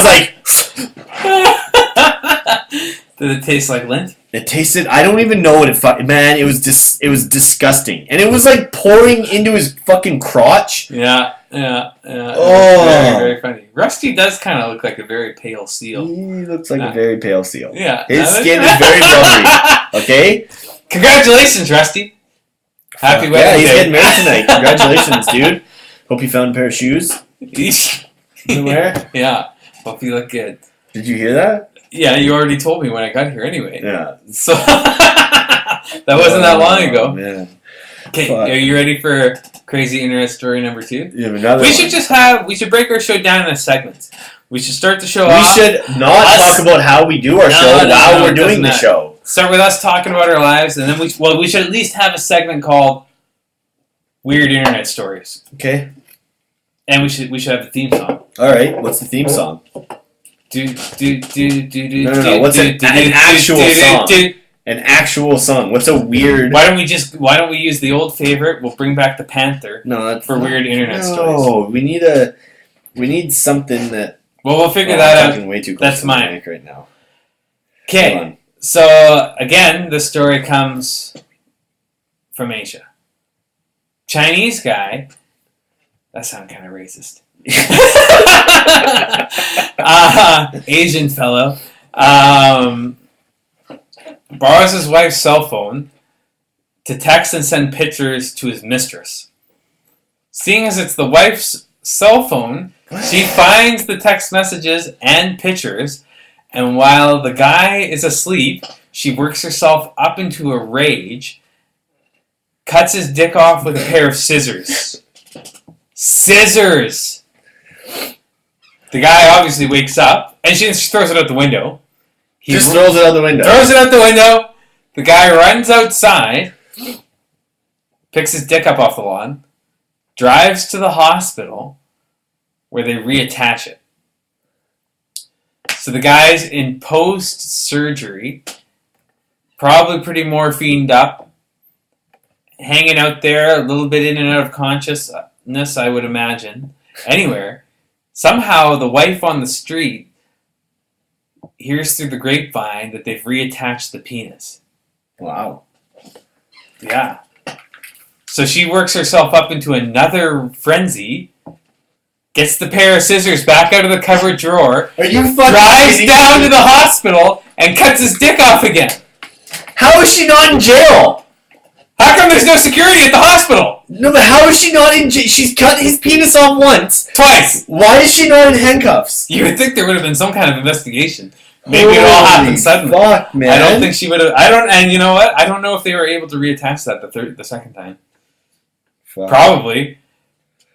like... Did it taste like lint? It tasted... I don't even know what it fucking... Man, it was disgusting. And it was like pouring into his fucking crotch. Yeah. Oh. Very, very funny. Rusty does kind of look like a very pale seal. He looks like a very pale seal. Yeah. His skin is very rubbery. Okay? Congratulations, Rusty. Happy wedding Yeah, he's day. getting married tonight. Congratulations, dude. Hope you found a pair of shoes to wear. Yeah. Hope you look good. Did you hear that? Yeah, you already told me when I got here anyway. Yeah. So that wasn't that long ago. Man. Okay, Fuck. are you ready for crazy internet story number 2? You have another We one. should break our show down into segments. We should start the show We off. should not talk about how we do our show while we're doing the show. Start with us talking about our lives, and then we should at least have a segment called Weird Internet Stories. Okay. And we should have a theme song. All right. What's the theme song? No. What's an actual song? An actual song. What's a weird? Why don't we use the old favorite? We'll bring back the Panther. No, that's for weird internet stories. No, we need something that. Well, we'll figure that I'm out. talking way too close That's to the mine. mic right now. Okay. So again, the story comes from Asia. Chinese guy. That sounds kind of racist. Asian fellow borrows his wife's cell phone to text and send pictures to his mistress. Seeing as it's the wife's cell phone, she finds the text messages and pictures, and while the guy is asleep, she works herself up into a rage, cuts his dick off with a pair of scissors. Scissors! The guy obviously wakes up, and she just throws it out the window. Just throws it out the window. Throws it out the window. The guy runs outside, picks his dick up off the lawn, drives to the hospital, where they reattach it. So the guy's in post-surgery, probably pretty morphined up, hanging out there, a little bit in and out of consciousness, I would imagine. Anywhere. Somehow the wife on the street hears through the grapevine that they've reattached the penis. Wow. Yeah. So she works herself up into another frenzy, gets the pair of scissors back out of the cupboard drawer, Are you fucking drives kidding down me? to the hospital, and cuts his dick off again. How is she not in jail? How come there's no security at the hospital? No, but how is she not in jail? She's cut his penis off once. Twice. Why is she not in handcuffs? You would think there would have been some kind of investigation. Maybe it all happened suddenly. Fuck, man. I don't think she would have. And you know what? I don't know if they were able to reattach that the second time. Fuck. Probably.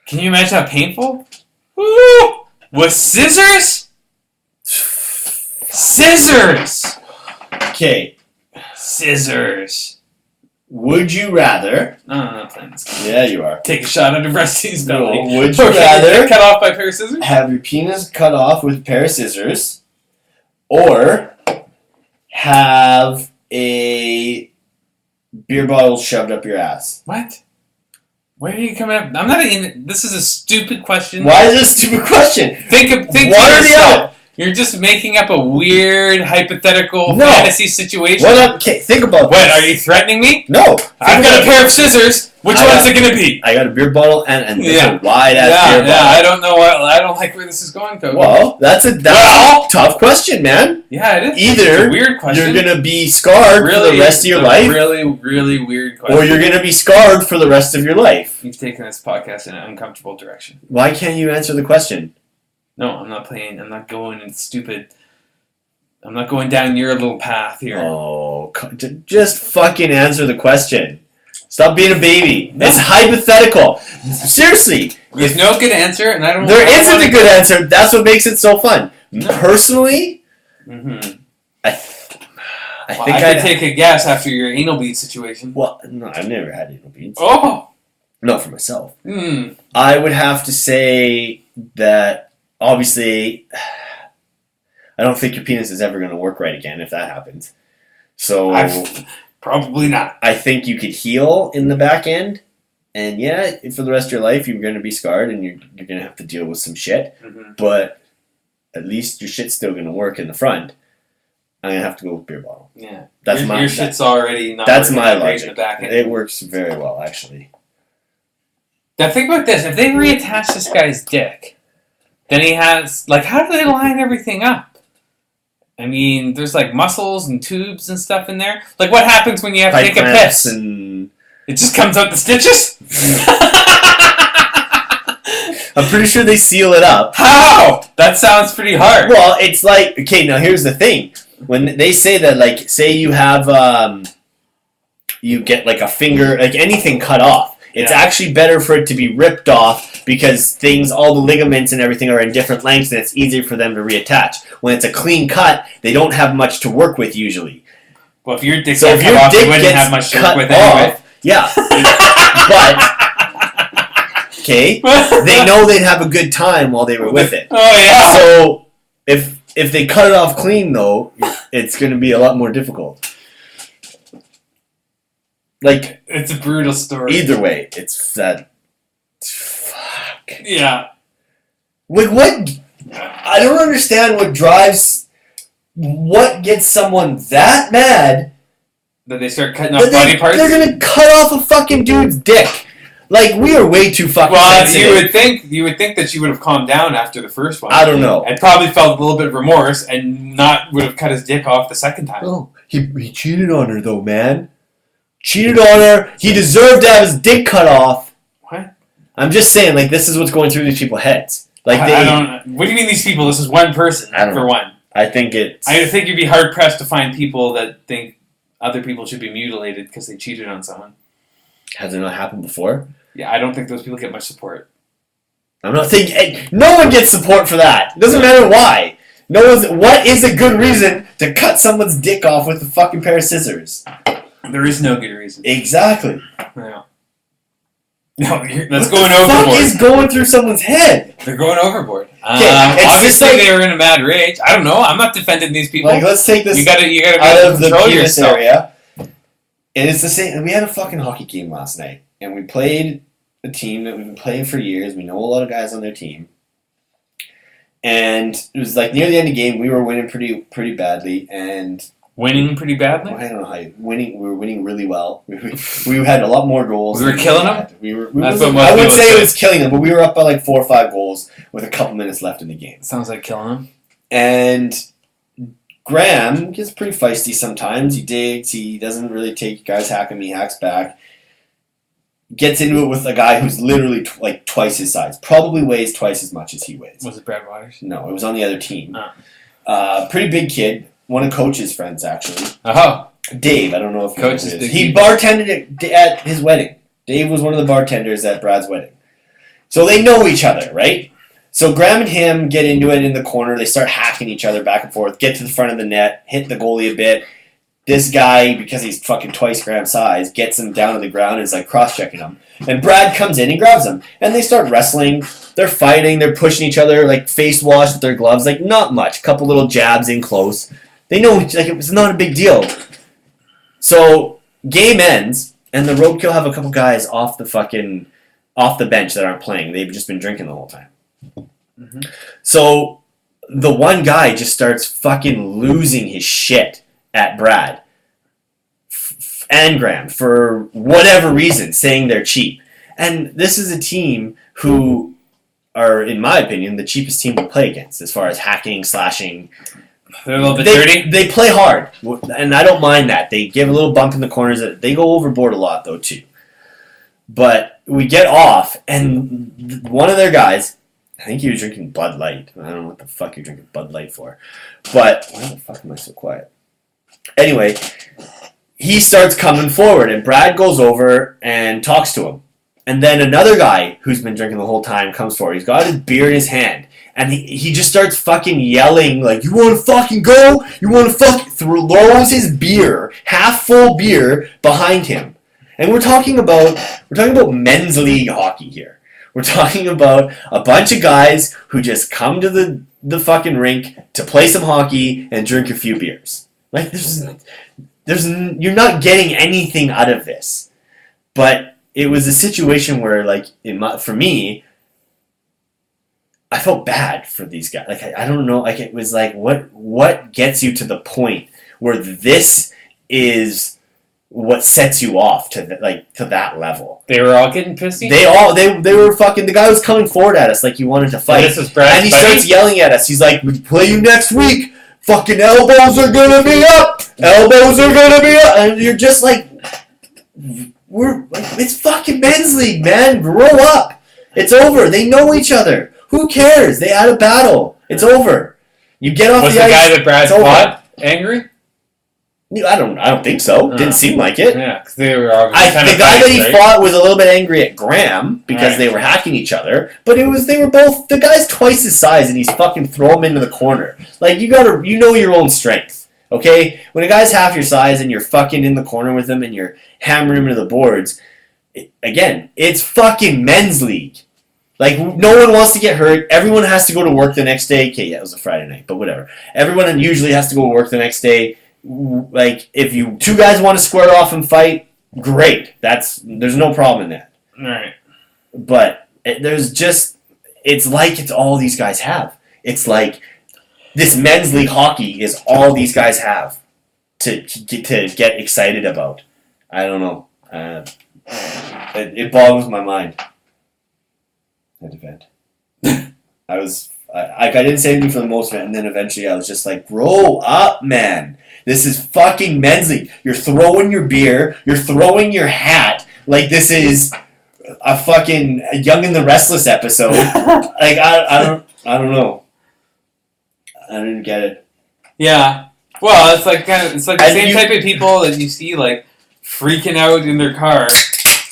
Can you imagine how painful? Woo! With scissors? Scissors! Okay. Scissors. Would you rather? No, I'm not playing this game. Yeah, you are. Take a shot under Rusty's belly. No, would you Or rather cut off by a pair of scissors? have your penis cut off with a pair of scissors, or have a beer bottle shoved up your ass? What? Where are you coming up? I'm not in. This is a stupid question. Why is this a stupid question? Think One to or the yourself. other. You're just making up a weird hypothetical No. fantasy situation. Okay, think about What, this. are you threatening me? No. I've got a pair of scissors. Which one's it going to be? I got a beer bottle and this Yeah. a wide-ass beer bottle. I don't know. I don't like where this is going, Koko. Well, that's a tough question, man. Yeah, it is. Either it's a weird question. you're going to be scarred for the rest of your life, Really, really weird question. or you're going to be scarred for the rest of your life. You've taken this podcast in an uncomfortable direction. Why can't you answer the question? No, I'm not playing. I'm not going in stupid. I'm not going down your little path here. Oh, just fucking answer the question. Stop being a baby. It's hypothetical. Seriously. There's no good answer, and I don't. There isn't a good answer. That's what makes it so fun. No. Personally, I think I could take a guess after your anal bead situation. Well, no, I've never had anal beads. Oh. Not for myself. Hmm. I would have to say that, obviously, I don't think your penis is ever going to work right again if that happens. So Probably not. I think you could heal in the back end, and yeah, for the rest of your life, you're going to be scarred, and you're going to have to deal with some shit. Mm-hmm. But at least your shit's still going to work in the front. I'm going to have to go with beer bottle. Yeah, That's your shit's already not. That's my great logic. in the back end. It works very well, actually. Now think about this: if they reattach this guy's dick, then he has how do they line everything up? I mean, there's muscles and tubes and stuff in there. What happens when you have to take a piss? And It just comes out the stitches? I'm pretty sure they seal it up. How? That sounds pretty hard. Well, it's okay, now here's the thing. When they say that, say you have, you get a finger, anything cut off, it's actually better for it to be ripped off because all the ligaments and everything are in different lengths and it's easier for them to reattach. When it's a clean cut, they don't have much to work with usually. Well, if your dick So if your off, dick you wouldn't gets have much to cut work with anyway. off, yeah. But, okay, they know they'd have a good time while they were with it. Oh, yeah. So, if they cut it off clean, though, it's going to be a lot more difficult. It's a brutal story. Either way, it's that. Fuck. Yeah. What? I don't understand what drives. What gets someone that mad That they start cutting off body parts? They're going to cut off a fucking dude's dick. We are way too fucking sensitive. you would think that you would have calmed down after the first one. I don't know. And probably felt a little bit of remorse and not would have cut his dick off the second time. Oh, he cheated on her though, man. Cheated on her. He deserved to have his dick cut off. What? I'm just saying, this is what's going through these people's heads. I don't. What do you mean these people? This is one person. I don't know. One. I think it's. I think you'd be hard pressed to find people that think other people should be mutilated because they cheated on someone. Has it not happened before? Yeah, I don't think those people get much support. I'm not thinking. No one gets support for that. It doesn't matter why. What is a good reason to cut someone's dick off with a fucking pair of scissors? There is no good reason. Exactly. No. No, that's what going the overboard. What is going through someone's head? They're going overboard. Obviously, they were in a mad rage. I don't know. I'm not defending these people. Let's take this you gotta out of the control penis yourself. area. And it's the same. We had a fucking hockey game last night, and we played a team that we've been playing for years. We know a lot of guys on their team, and it was near the end of the game. We were winning pretty badly, and winning pretty badly. I don't know how winning. We were winning really well. We had a lot more goals. We were killing them. I wouldn't say it was killing them, but we were up by 4 or 5 goals with a couple minutes left in the game. Sounds like killing them. And Graham gets pretty feisty sometimes. He digs. He doesn't really take guys hacking him. He hacks back. Gets into it with a guy who's literally twice his size. Probably weighs twice as much as he weighs. Was it Brad Waters? No, it was on the other team. Pretty big kid. One of Coach's friends, actually. Oh. Dave. I don't know if Coach is. He bartended at his wedding. Dave was one of the bartenders at Brad's wedding. So they know each other, right? So Graham and him get into it in the corner. They start hacking each other back and forth, get to the front of the net, hit the goalie a bit. This guy, because he's fucking twice Graham's size, gets him down to the ground and is cross-checking him. And Brad comes in and grabs him. And they start wrestling. They're fighting. They're pushing each other, face wash with their gloves. Not much. Couple little jabs in close. They know, it was not a big deal. So, game ends, and the Roadkill have a couple guys off the fucking off the bench that aren't playing. They've just been drinking the whole time. Mm-hmm. So the one guy just starts fucking losing his shit at Brad and Graham for whatever reason, saying they're cheap. And this is a team who are, in my opinion, the cheapest team to play against as far as hacking, slashing. They're a little bit dirty. They play hard, and I don't mind that. They give a little bump in the corners. They go overboard a lot, though, too. But we get off, and one of their guys, I think he was drinking Bud Light. I don't know what the fuck you're drinking Bud Light for. But why the fuck am I so quiet? Anyway, he starts coming forward, and Brad goes over and talks to him. And then another guy who's been drinking the whole time comes forward. He's got his beer in his hand. And he just starts fucking yelling, like, you want to fucking go? You want to fucking... Throws his beer, half-full beer, behind him. And we're talking about men's league hockey here. We're talking about a bunch of guys who just come to the fucking rink to play some hockey and drink a few beers. Like, you're not getting anything out of this. But it was a situation where, like, for me, I felt bad for these guys. Like, I don't know. Like, it was like, what gets you to the point where this is what sets you off to that level? They were all getting pissy? They were fucking... The guy was coming forward at us like he wanted to fight. This is Brad, and he starts yelling at us. He's like, we play you next week. Fucking elbows are gonna be up. Elbows are gonna be up. And you're just like... It's fucking men's league, man. Grow up. It's over. They know each other. Who cares? They had a battle. It's over. You get off was the ice. Was the guy that Brad fought angry? I don't think so. Didn't seem like it. Yeah, because they were the guy that he fought was a little bit angry at Graham because they were hacking each other. But they were both... The guy's twice his size and he's fucking throw him into the corner. Like, you know your own strength. Okay? When a guy's half your size and you're fucking in the corner with him and you're hammering him into the boards, again, it's fucking men's league. Like, no one wants to get hurt. Everyone has to go to work the next day. Okay, yeah, it was a Friday night, but whatever. Everyone usually has to go to work the next day. Like, if you two guys want to square off and fight, great. There's no problem in that. Right. But it's like it's all these guys have. It's like this men's league hockey is all these guys have to get excited about. I don't know. It boggles my mind. I defend. I didn't say anything for the most of it, and then eventually I was just like, grow up, man. This is fucking men's league. You're throwing your beer. You're throwing your hat like this is a fucking Young and the Restless episode. Like, I don't know. I didn't get it. Yeah. Well, it's like the same type of people that you see, like, freaking out in their car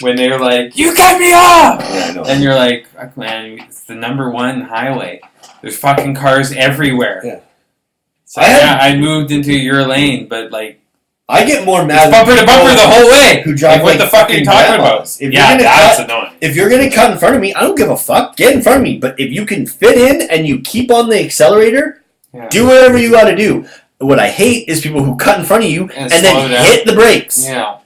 when they're like, you cut me off! Yeah, I know. And you're like, fuck, man, it's the #1 highway. There's fucking cars everywhere. Yeah. So I moved into your lane, but like... I get more mad bumper to bumper the whole way! Who drive what the fuck are you talking about? That's annoying. If you're going to cut in front of me, I don't give a fuck. Get in front of me. But if you can fit in and you keep on the accelerator, do whatever you got to do. What I hate is people who cut in front of you and then hit the brakes. Yeah.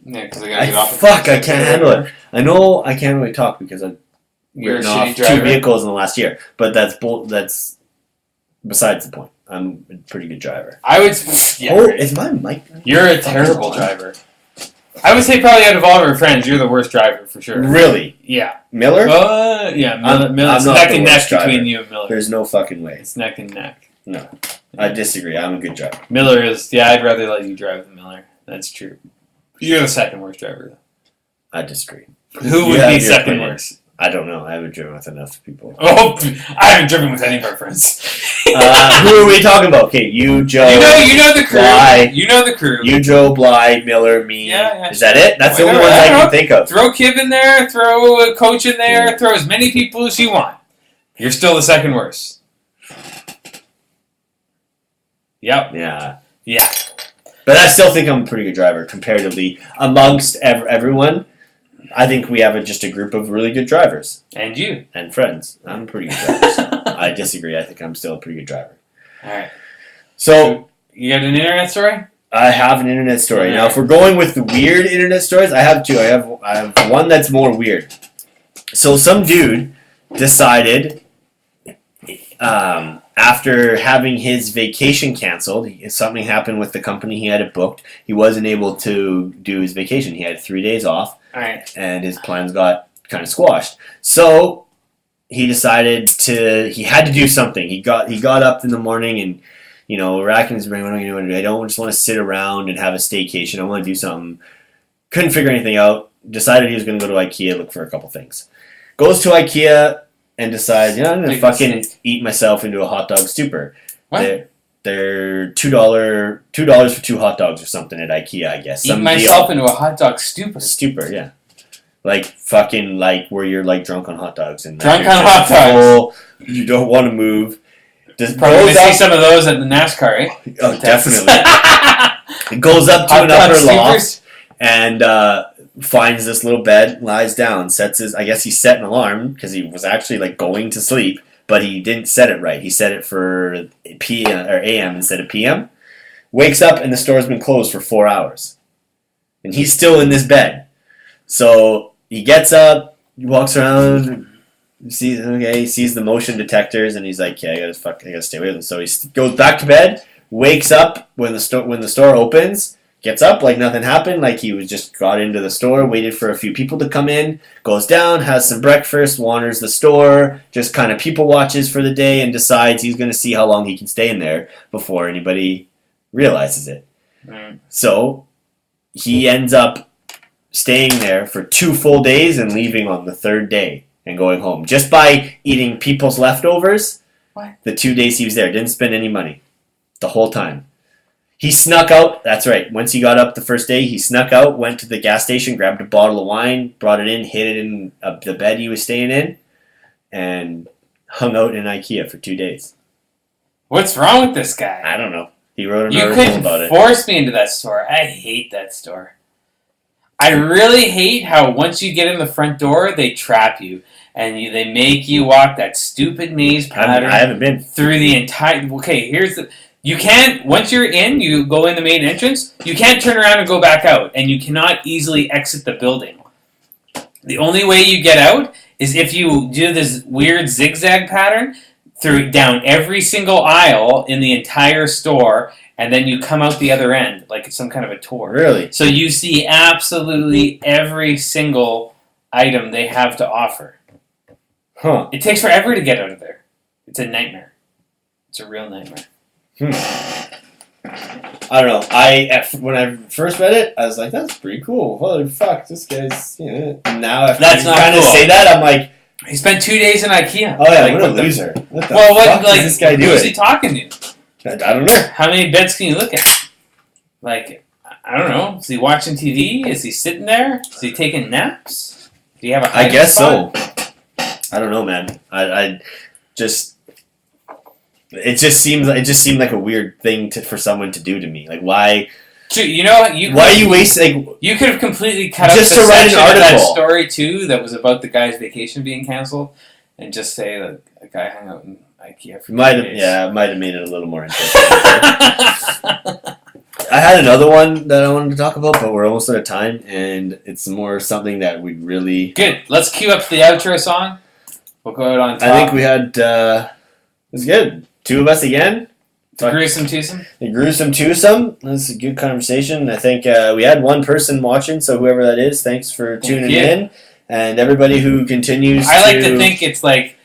Yeah, because I gotta get off. Fuck, I can't handle it. I know I can't really talk because I've written off 2 vehicles in the last year. But that's besides the point. I'm a pretty good driver. I would... Yeah, is my mic... You're a terrible driver. I would say probably out of all of our friends, you're the worst driver, for sure. Really? Yeah. Miller? Yeah, Miller. It's neck and neck between you and Miller. There's no fucking way. It's neck and neck. No. I disagree. I'm a good driver. Miller is... Yeah, I'd rather let you drive than Miller. That's true. You're the second worst driver, though. I disagree. Who would be second worst? I don't know. I haven't driven with enough people. Oh, I haven't driven with any of our friends. Who are we talking about? Okay, you, Joe. You know the crew. Bly, you know the crew. You, Joe, Bly, Miller, me. Yeah. Is that it? That's the only ones I can think of. Throw Kiv in there. Throw a coach in there. Yeah. Throw as many people as you want. You're still the second worst. Yep. Yeah. Yeah. But I still think I'm a pretty good driver comparatively amongst everyone. I think we have just a group of really good drivers. And you. And friends. I'm a pretty good driver. I disagree. I think I'm still a pretty good driver. All right. So you got an internet story? I have an internet story. Now, if we're going with the weird internet stories, I have 2. I have one that's more weird. So some dude decided, after having his vacation canceled, something happened with the company he had it booked. He wasn't able to do his vacation. He had 3 days off, and his plans got kind of squashed. So he decided he had to do something. He got up in the morning and, racking his brain. What am I going to do? I don't just want to sit around and have a staycation. I want to do something. Couldn't figure anything out. Decided he was going to go to IKEA, look for a couple things. Goes to IKEA and decides, I'm going to fucking eat myself into a hot dog stupor. What? They're $2 for 2 hot dogs or something at IKEA, I guess. Eat myself into a hot dog stupor. Stupor, yeah. Like fucking where you're like drunk on hot dogs and drunk on hot dogs. You don't want to move. Probably going to see some of those at the NASCAR, eh? Oh, definitely. It goes up to an upper loft and finds this little bed, lies down, I guess he set an alarm because he was actually like going to sleep, but he didn't set it right. He set it for PM or AM instead of PM. Wakes up and the store's been closed for 4 hours. And he's still in this bed. So he gets up, he walks around, he sees the motion detectors, and he's like, I gotta stay with him. So he goes back to bed, wakes up when the store opens, gets up like nothing happened, like he was just got into the store, waited for a few people to come in, goes down, has some breakfast, wanders the store, just kind of people watches for the day, and decides he's going to see how long he can stay in there before anybody realizes it. So he ends up staying there for 2 full days and leaving on the 3rd day and going home just by eating people's leftovers. What? The 2 days he was there, didn't spend any money the whole time. He snuck out. That's right. Once he got up the first day, he snuck out, went to the gas station, grabbed a bottle of wine, brought it in, hid it in the bed he was staying in, and hung out in IKEA for 2 days. What's wrong with this guy? I don't know. He wrote an article about it. You couldn't force me into that store. I hate that store. I really hate how once you get in the front door, they trap you. And they make you walk that stupid maze pattern. I haven't been. Through the entire... Okay, here's the... You can't... Once you're in, you go in the main entrance, you can't turn around and go back out. And you cannot easily exit the building. The only way you get out is if you do this weird zigzag pattern down every single aisle in the entire store, and then you come out the other end, like it's some kind of a tour. Really? So you see absolutely every single item they have to offer. Huh. It takes forever to get out of there. It's a nightmare. It's a real nightmare. I don't know. When I first read it, I was like, that's pretty cool. Holy fuck, this guy's... And now after That's not trying cool. to say that, I'm like... He spent 2 days in IKEA. Oh yeah, what a loser. What the fuck is this guy doing? Who's he talking to? I don't know. How many beds can you look at? Like, I don't know. Is he watching TV? Is he sitting there? Is he taking naps? Do you have a hiding I guess spot? so. I don't know, man. I just... It just seemed like a weird thing for someone to do to me. Like, why... You know what? Why are you wasting... You could have completely cut out just the to write an section of that article. story, too, that was about the guy's vacation being canceled, and just say that a guy hung out in IKEA for 2 days. Yeah, it might have made it a little more interesting. I had another one that I wanted to talk about, but we're almost out of time, and it's more something that we really... Good. Let's cue up the outro song. We'll go out on top. I think we had... it was good. 2 of us again. The gruesome twosome. The gruesome twosome. That's a good conversation. I think we had 1 person watching, so whoever that is, thanks for tuning in. And everybody who continues I like to think it's like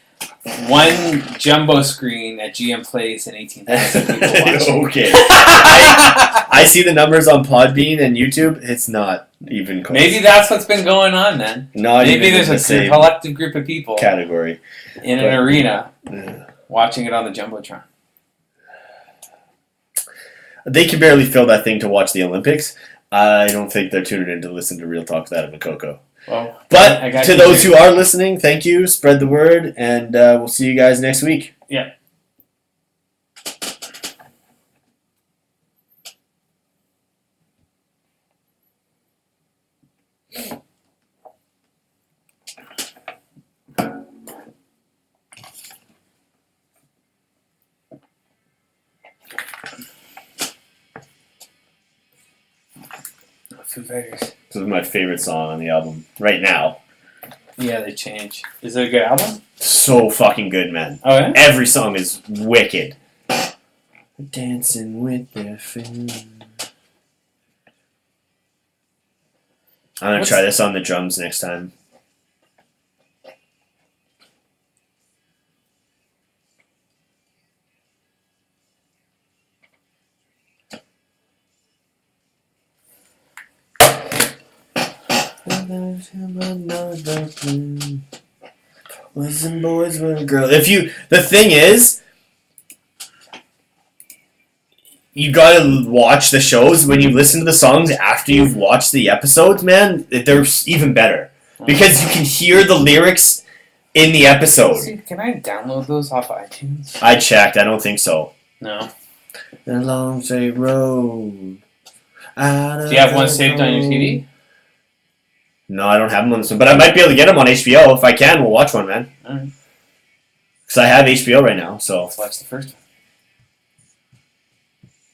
1 jumbo screen at GM Place and 18,000 people watching. Okay. I see the numbers on Podbean and YouTube. It's not even close. Maybe that's what's been going on then. Maybe there's a collective group of people category in an arena watching it on the Jumbotron. They can barely fill that thing to watch the Olympics. I don't think they're tuning in to listen to Real Talk with Adam and Koko. Well, but to those who are listening, thank you. Spread the word, and we'll see you guys next week. Yeah. Foo Fighters. This is my favorite song on the album right now. Yeah, they change. Is it a good album? So fucking good, man. Oh, yeah? Every song is wicked. Dancing with their feet. I'm gonna try this on the drums next time. Boys and boys and girls. The thing is, you gotta watch the shows when you listen to the songs after you've watched the episodes, man. They're even better because you can hear the lyrics in the episode. See, can I download those off iTunes? I checked. I don't think so. No. The long straight road. Do you have one saved on your TV? No, I don't have them on this one, but I might be able to get them on HBO. If I can, we'll watch one, man. Alright. Because I have HBO right now, so. Let's watch the first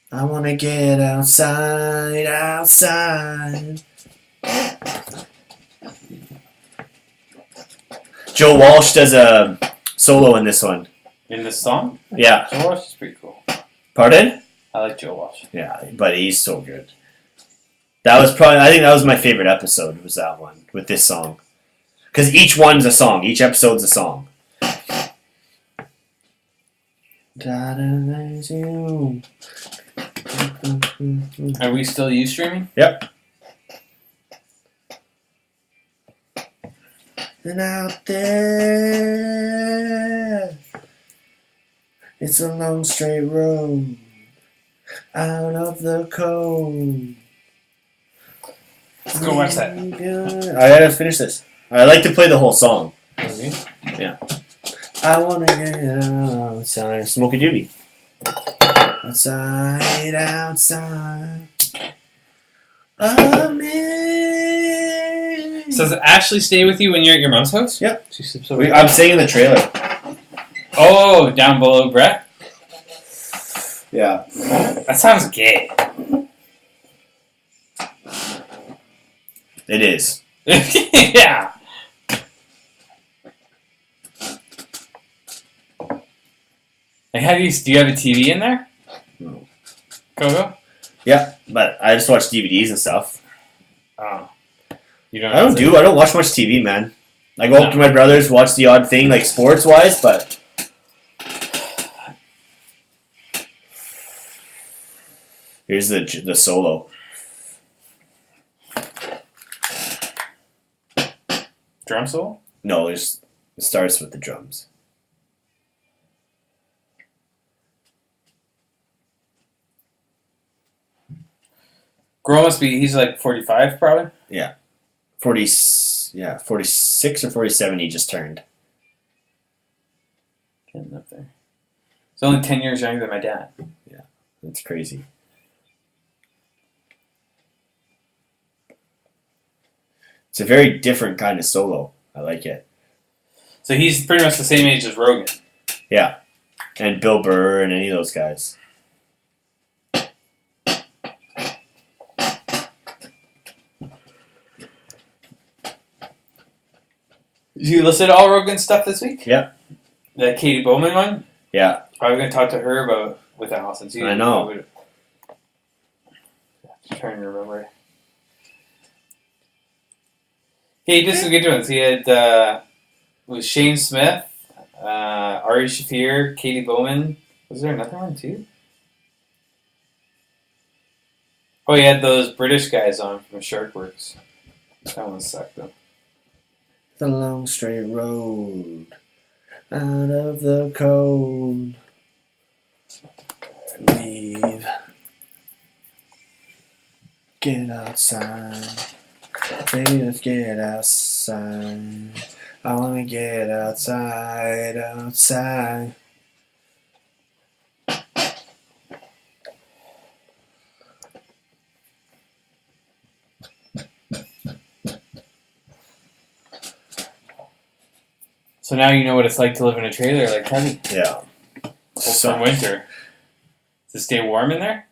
one. I want to get outside. Joe Walsh does a solo in this one. In this song? Yeah. Joe Walsh is pretty cool. Pardon? I like Joe Walsh. Yeah, but he's so good. I think that was my favorite episode, was that one, with this song. Because each one's a song. Each episode's a song. Are we still streaming? Yep. And out there, it's a long straight road out of the cold. Let's go watch that. I gotta finish this. I like to play the whole song. Okay. Yeah. I wanna get outside. Smoky Duty. Outside, outside. Amen. So does Ashley stay with you when you're at your mom's house? Yep. She sleeps over. I'm staying in the trailer. Oh, down below Brett? Yeah. That sounds gay. It is. Yeah. Like, do you have a TV in there? No. Koko? Yeah, but I just watch DVDs and stuff. Oh. You don't. I don't watch much TV, man. I go up to my brothers, watch the odd thing, like sports-wise, but... Here's the solo. Drum solo? No, it starts with the drums. Girl must be, he's like 45 probably? Yeah. 46 or 47 he just turned. Getting up there. He's only 10 years younger than my dad. Yeah, that's crazy. It's a very different kind of solo. I like it. So he's pretty much the same age as Rogan. Yeah. And Bill Burr and any of those guys. Did you listen to all Rogan's stuff this week? Yep. That Katie Bowman one? Yeah. I was going to talk to her about with Allison too. I know. I'm trying to remember. He did some good ones. He had was Shane Smith, Ari Shaffir, Katie Bowman. Was there another one too? Oh, he had those British guys on from Sharkworks. That one sucked though. The long straight road out of the cold. Leave. Get outside. Baby, let's get outside. I wanna get outside, outside. So now you know what it's like to live in a trailer like Teddy. Yeah. For winter. Does it stay warm in there?